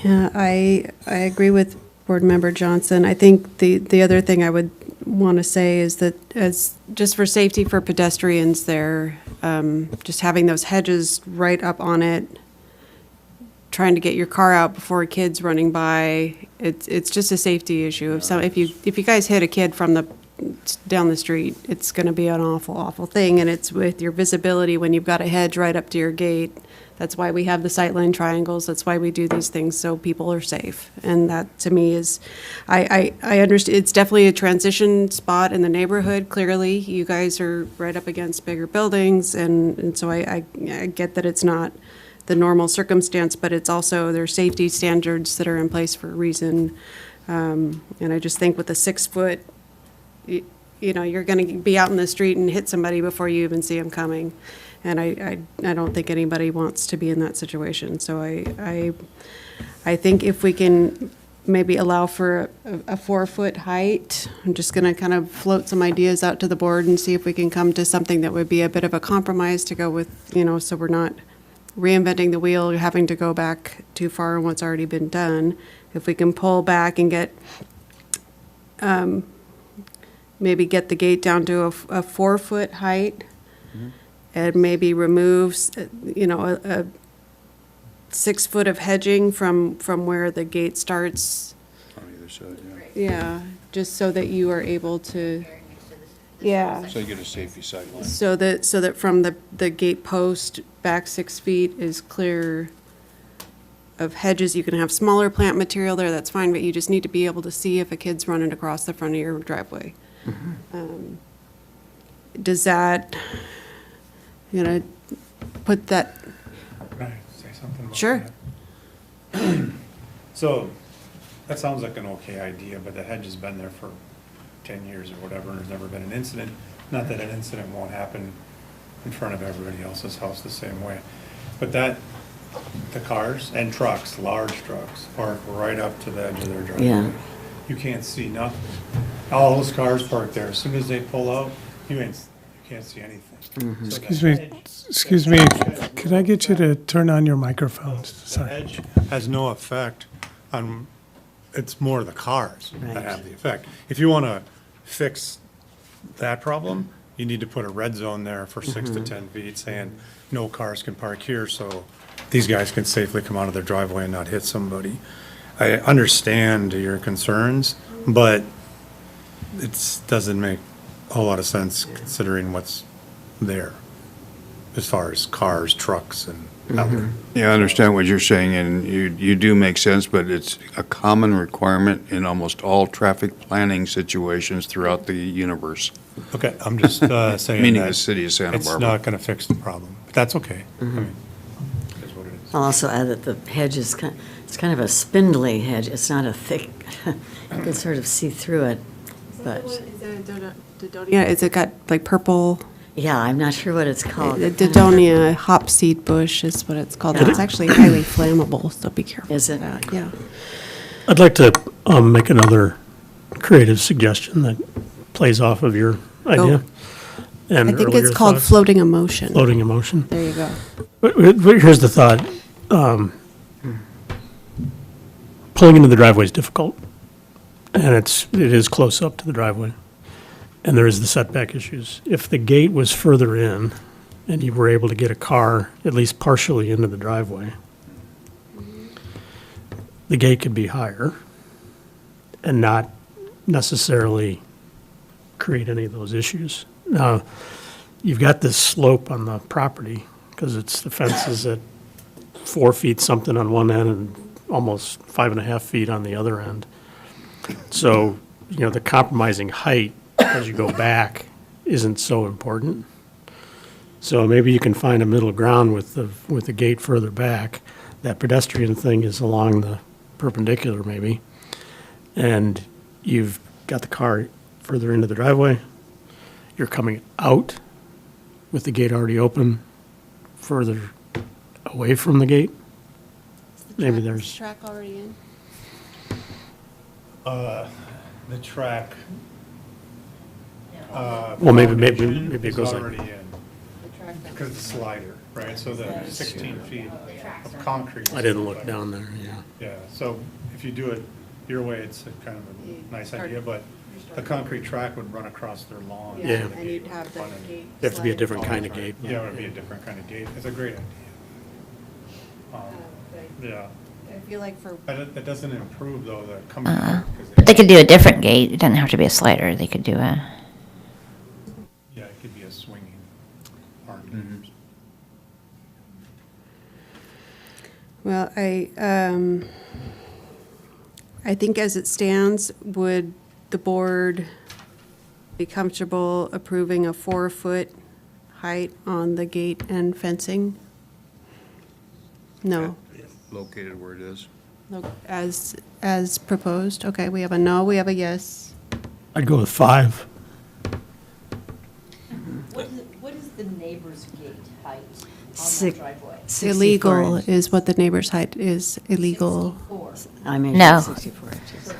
Yeah, I agree with Board Member Johnson. I think the other thing I would want to say is that as just for safety for pedestrians there, just having those hedges right up on it, trying to get your car out before a kid's running by, it's just a safety issue. If you guys hit a kid from down the street, it's going to be an awful thing, and it's with your visibility when you've got a hedge right up to your gate. That's why we have the sightline triangles. That's why we do these things, so people are safe. And that, to me, is, I understand, it's definitely a transition spot in the neighborhood, clearly. You guys are right up against bigger buildings, and so I get that it's not the normal circumstance, but it's also, there's safety standards that are in place for a reason. And I just think with the 6-foot, you know, you're going to be out in the street and hit somebody before you even see them coming. And I don't think anybody wants to be in that situation. So I think if we can maybe allow for a 4-foot height, I'm just going to kind of float some ideas out to the board and see if we can come to something that would be a bit of a compromise to go with, you know, so we're not reinventing the wheel, having to go back too far on what's already been done. If we can pull back and get, maybe get the gate down to a 4-foot height, and maybe remove, you know, a 6 foot of hedging from where the gate starts. On either side, yeah. Yeah, just so that you are able to, yeah. So you get a safety sight line. So that from the gate post back 6 feet is clear of hedges. You can have smaller plant material there, that's fine, but you just need to be able to see if a kid's running across the front of your driveway. Does that, you know, put that? Can I say something about Sure. that? So, that sounds like an okay idea, but the hedge has been there for 10 years or whatever, and there's never been an incident. Not that an incident won't happen in front of everybody else's house the same way. But the cars and trucks, large trucks, park right up to the edge of their driveway. Yeah. You can't see nothing. All those cars parked there, as soon as they pull out, you can't see anything. So Excuse me, could I get you to turn on your microphone? The Sorry. hedge has no effect on, it's more the cars that have the effect. If you want to fix that problem, you need to put a red zone there for 6 to 10 feet saying no cars can park here, so these guys can safely come out of their driveway and not hit somebody. I understand your concerns, but it doesn't make a whole lot of sense considering what's there as far as cars, trucks, and other. Yeah, I understand what you're saying, and you do make sense, but it's a common requirement in almost all traffic planning situations throughout the universe. Okay, I'm just saying Meaning that the city of Santa it's Barbara. not going to fix the problem, but that's okay. I mean, it is what it is. I'll also add that the hedge is it's kind of a spindly hedge. It's not a thick, you can sort of see through it, but, Yeah, is it got like purple? yeah, I'm not sure what it's called. The Dodonia hopseed bush is what it's called. Yeah. It's actually highly flammable, so be careful. Is it? Yeah. I'd like to make another creative suggestion that plays off of your idea. And I think earlier it's called thoughts. floating emotion. Floating emotion. There you go. But here's the thought. Pulling into the driveway is difficult, and it is close up to the driveway, and there is the setback issues. If the gate was further in, and you were able to get a car at least partially into the driveway, the gate could be higher and not necessarily create any of those issues. Now, you've got this slope on the property, because the fence is at 4 feet something on one end and almost 5.5 feet on the other end. So, the compromising height as you go back isn't so important. So maybe you can find a middle ground with the gate further back. That pedestrian thing is along the perpendicular maybe, and you've got the car further into the driveway. You're coming out with the gate already open, further away from the gate. Maybe there's. Track already in? The track. Well, maybe it goes like. already in, because it's a slider, right? So the 16 feet of concrete. I didn't look down there, yeah. Yeah, so if you do it your way, it's a kind of a nice idea, but the concrete track would run across their lawn. Yeah. so the And you'd gate have would the run in. gate. It'd have to be a slide. different kind of gate. Yeah, it would be a different kind of gate. It's a great idea. Yeah, I feel like for. but it doesn't improve though, the coming out. 'cause But they could do a different gate. It doesn't have to be a slider. They could do a. Yeah, it could be a swinging arm. Well, I think as it stands, would the board be comfortable approving a 4-foot height on the gate and fencing? No, Located where it is. as proposed? Okay, we have a no, we have a yes. I'd go with 5. What is the neighbor's gate height on the Six- driveway? 64 Illegal inches. is what the neighbor's height is, illegal. 64. I measured No. 64 inches.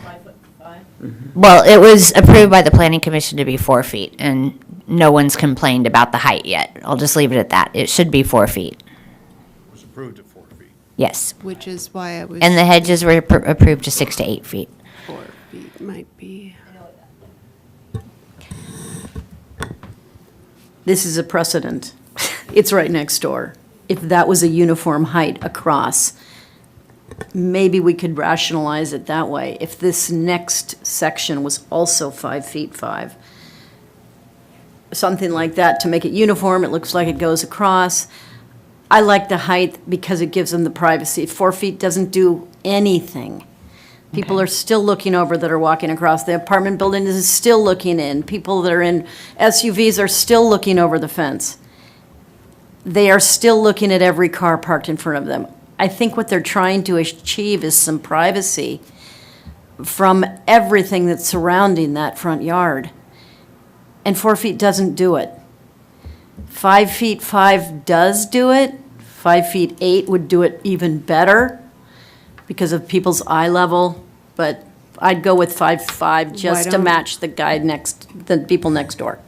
5'5"? Well, it was approved by the planning commission to be 4 feet, and no one's complained about the height yet. I'll just leave it at that. It should be 4 feet. It was approved at 4 feet. Yes. Which is why I was. And the hedges were approved to 6 to 8 feet. 4 feet might be. This is a precedent. It's right next door. If that was a uniform height across, maybe we could rationalize it that way. If this next section was also 5 feet 5, something like that to make it uniform, it looks like it goes across. I like the height because it gives them the privacy. 4 feet doesn't do anything. People are still looking over that are walking across. The apartment building is still looking in. People that are in SUVs are still looking over the fence. They are still looking at every car parked in front of them. I think what they're trying to achieve is some privacy from everything that's surrounding that front yard. And 4 feet doesn't do it. 5 feet 5 does do it. 5 feet 8 would do it even better because of people's eye level, but I'd go with 5'5" just to don't- match the the people next door.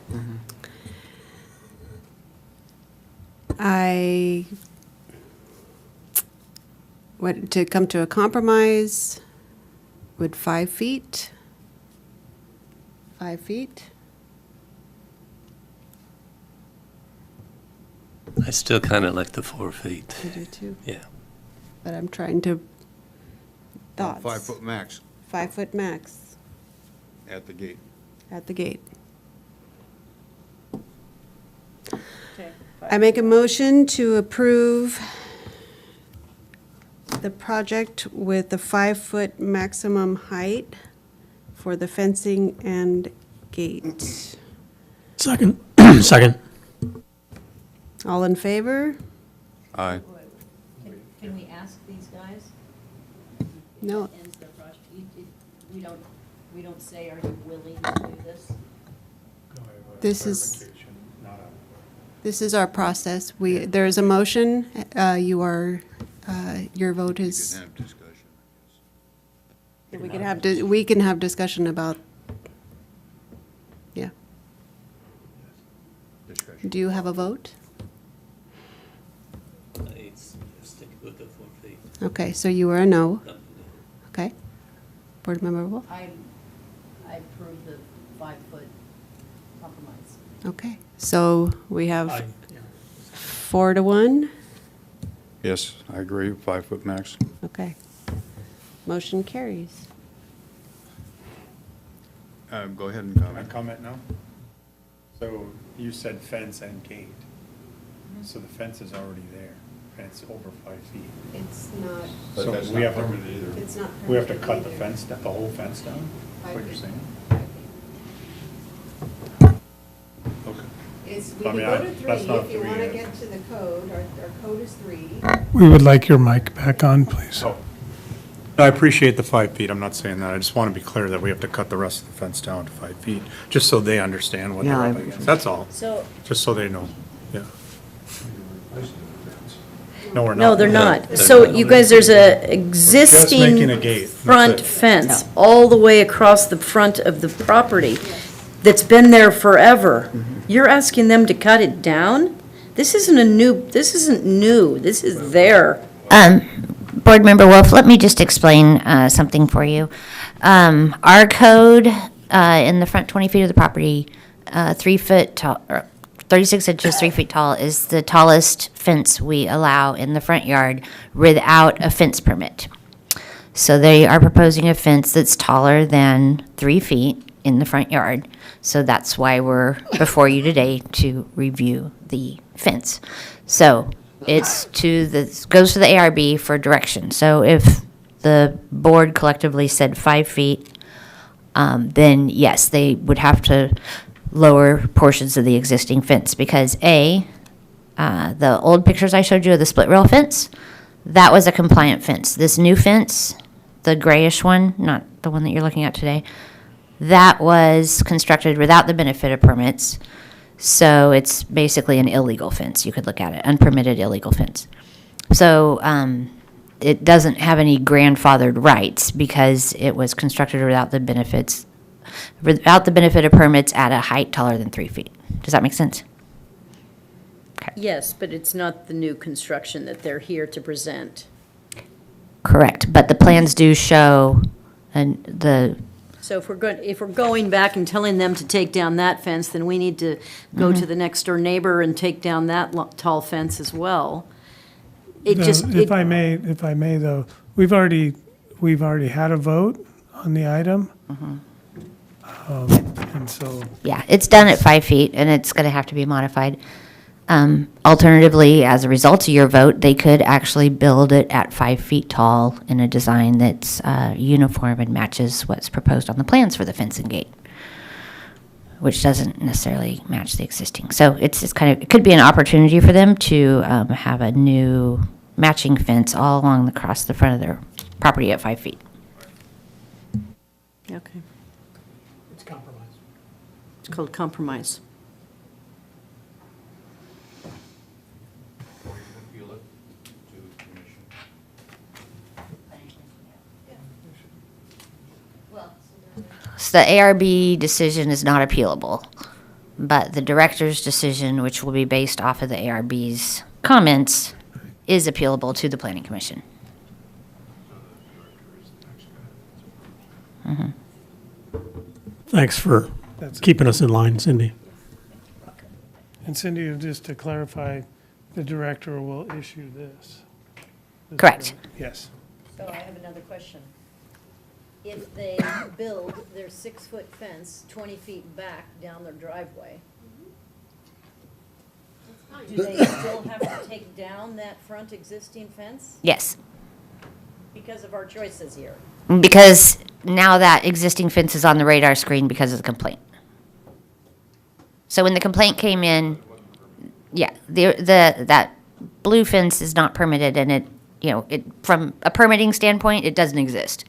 To come to a compromise, would 5 feet? 5 feet? I still kind of like the 4 feet. I do too. Yeah. But I'm trying to Thoughts? 5 foot max 5 foot max at the gate. at the gate. I make a motion to approve the project with the 5 foot maximum height for the fencing and gate. Second. Second. All in favor? Aye. Can we ask these guys? No. Ends their project. We don't say, are you willing to do this? This is our process. There is a motion. Your vote is. Have discussion. We can have discussion about. Yeah. Discussion. Do you have a vote? It's stick with the 4 feet. Okay, so you were a no. Okay. Board Member Wolf? I approve the 5 foot compromise. Okay, so we have 4 to 1. Yes, I agree, 5 foot max. Okay. Motion carries. Go ahead and Can I comment. comment now? So you said fence and gate. So the fence is already there, and it's over 5 feet. It's not. So that's we not have to, permitted either. It's not we have to permitted cut the either. fence, the whole fence down? Is what you're saying? Okay. It's, I mean, that's not if you 3 want to yet. get to the code, our code is 3. We would like your mic back on, please. Oh. I appreciate the 5 feet, I'm not saying that, I just want to be clear that we have to cut the rest of the fence down to 5 feet, just so they understand what they're Yeah, up against, that's all, So, just so they know, yeah. No, we're not. no, they're not. So you guys, there's a making a existing gate, that's front it. fence all the way across the front of the property that's been there forever. You're asking them to cut it down? This isn't new, this is there. Board Member Wolf, let me just explain something for you. Our code in the front 20 feet of the property, 3 foot tall, or 36 inches, 3 feet tall, is the tallest fence we allow in the front yard without a fence permit. So they are proposing a fence that's taller than 3 feet in the front yard. So that's why we're before you today to review the fence. So it's goes to the ARB for direction. So if the board collectively said 5 feet, then yes, they would have to lower portions of the existing fence because the old pictures I showed you of the split rail fence, that was a compliant fence. This new fence, the grayish one, not the one that you're looking at today, that was constructed without the benefit of permits. So it's basically an illegal fence. You could look at it, unpermitted illegal fence. So it doesn't have any grandfathered rights because it was constructed without the benefit of permits at a height taller than 3 feet. Does that make sense? Yes, but it's not the new construction that they're here to present. Correct, but the plans do show So if we're going back and telling them to take down that fence, then we need to go to the next door neighbor and take down that tall fence as well. If I may though, we've already had a vote on the item. And so. Yeah, it's done at 5 feet, and it's going to have to be modified. Alternatively, as a result of your vote, they could actually build it at 5 feet tall in a design that's uniform and matches what's proposed on the plans for the fence and gate, which doesn't necessarily match the existing. So it could be an opportunity for them to have a new matching fence all along across the front of their property at 5 feet. Okay. It's compromise. It's called compromise. So the ARB decision is not appealable, but the director's decision, which will be based off of the ARB's comments, is appealable to the Planning Commission. Thanks for keeping us in line, Cindy. And Cindy, just to clarify, the director will issue this. Correct. Yes. So I have another question. if they build their 6-foot fence 20 feet back down their driveway, do they still have to take down that front existing fence? Yes, Because of our choices here. because now that existing fence is on the radar screen because of the complaint. So when the complaint came in, yeah, that blue fence is not permitted, and it, from a permitting standpoint, it doesn't exist.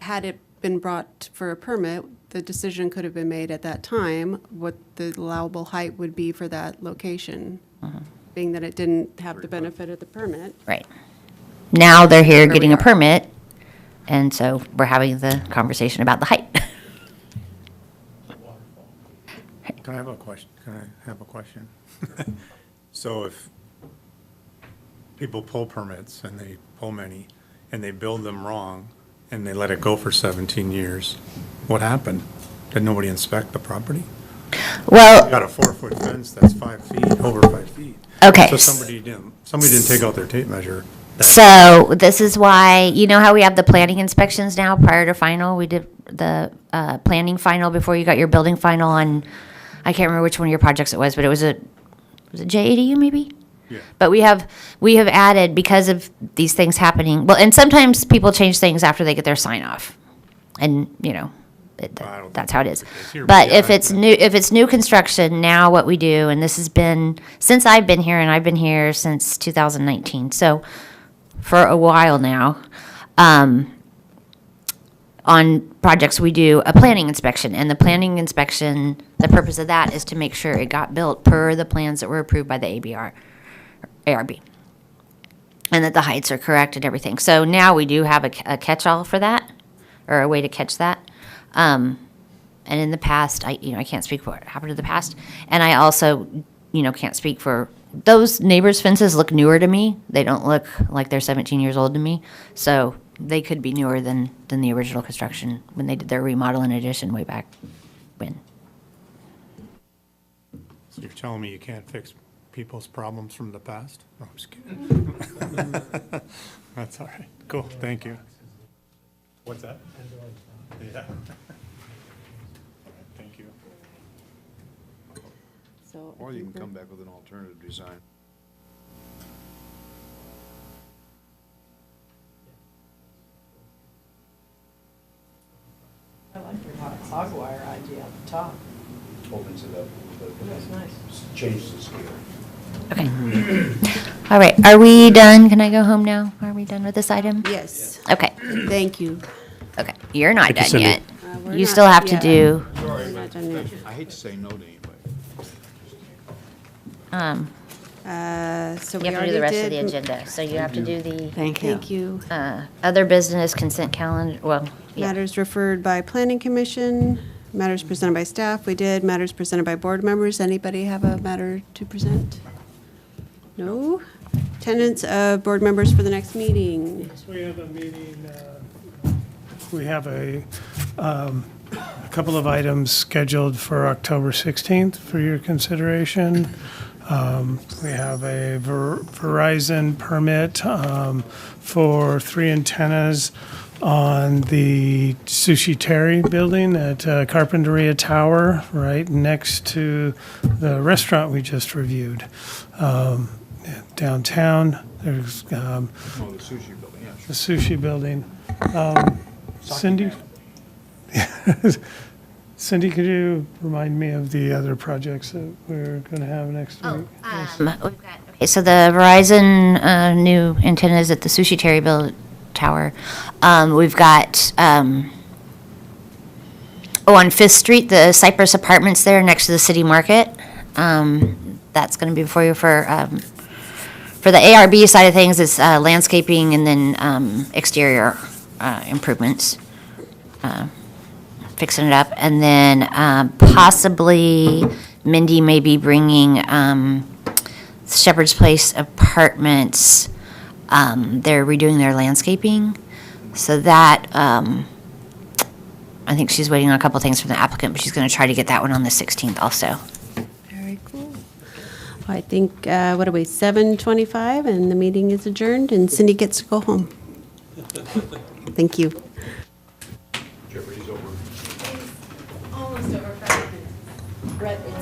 Had it been brought for a permit, the decision could have been made at that time what the allowable height would be for that location, being that it didn't have the benefit of the permit. Right. Now they're here getting a permit, and so we're having the conversation about the height. Can I have a question? So if people pull permits and they pull many and they build them wrong and they let it go for 17 years, what happened? Did nobody inspect the property? Well, You got a 4-foot fence that's 5 feet, over 5 feet. Okay. So somebody didn't take out their tape measure. So this is why, you know how we have the planning inspections now prior to final? We did the planning final before you got your building final on, I can't remember which one of your projects it was, but was it JADU maybe? Yeah. But we have added, because of these things happening, well, and sometimes people change things after they get their sign off. And, that's how it is. But if it's new construction, now what we do, and this has been, since I've been here, and I've been here since 2019, so for a while now, on projects, we do a planning inspection, and the planning inspection, the purpose of that is to make sure it got built per the plans that were approved by the ARB, and that the heights are correct and everything. So now we do have a catch-all for that, or a way to catch that. And in the past, I can't speak for what happened in the past, and I also, can't speak for, those neighbors' fences look newer to me. They don't look like they're 17 years old to me, so they could be newer than the original construction when they did their remodel and addition way back when. So you're telling me you can't fix people's problems from the past? No, I'm just kidding. That's all right. Cool, thank you. What's that? Yeah. All right, thank you. So Or you can come back with an alternative design. I like your hog wire idea at the top. Opens it up. That's nice. Changes the scale. Okay. All right, are we done? Can I go home now? Are we done with this item? Yes. Okay. Thank you. Okay, you're not Thank you, done Cindy. yet. We're You not still have to yet. do, Sorry, We're not done yet. I hate to say no to anybody. So you we have to do already the rest of the did. agenda. So you have to do the Thank you. Thank you. other business consent calendar, well, yeah. Matters referred by Planning Commission, matters presented by staff, we did, matters presented by board members. Anybody have a matter to present? No? Attendance of board members for the next meeting. We have a meeting, we have a couple of items scheduled for October 16th for your consideration. We have a Verizon permit for 3 antennas on the Sushi Terry building at Carpinteria Tower, right next to the restaurant we just reviewed. Downtown, there's Oh, the sushi building, yeah. the sushi building. Cindy? Cindy, could you remind me of the other projects that we're going to have next week? Okay, so the Verizon new antennas at the Sushi Terry Tower. We've got, on 5th Street, the Cypress Apartments there next to the City Market. That's going to be before you for the ARB side of things. It's landscaping and then exterior improvements. Fixing it up, and then possibly Mindy may be bringing Shepherd's Place Apartments. They're redoing their landscaping, so that I think she's waiting on a couple things from the applicant, but she's going to try to get that one on the 16th also. Very cool. I think, what are we, 7:25, and the meeting is adjourned, and Cindy gets to go home. Thank you. Almost over 5 minutes. Brett is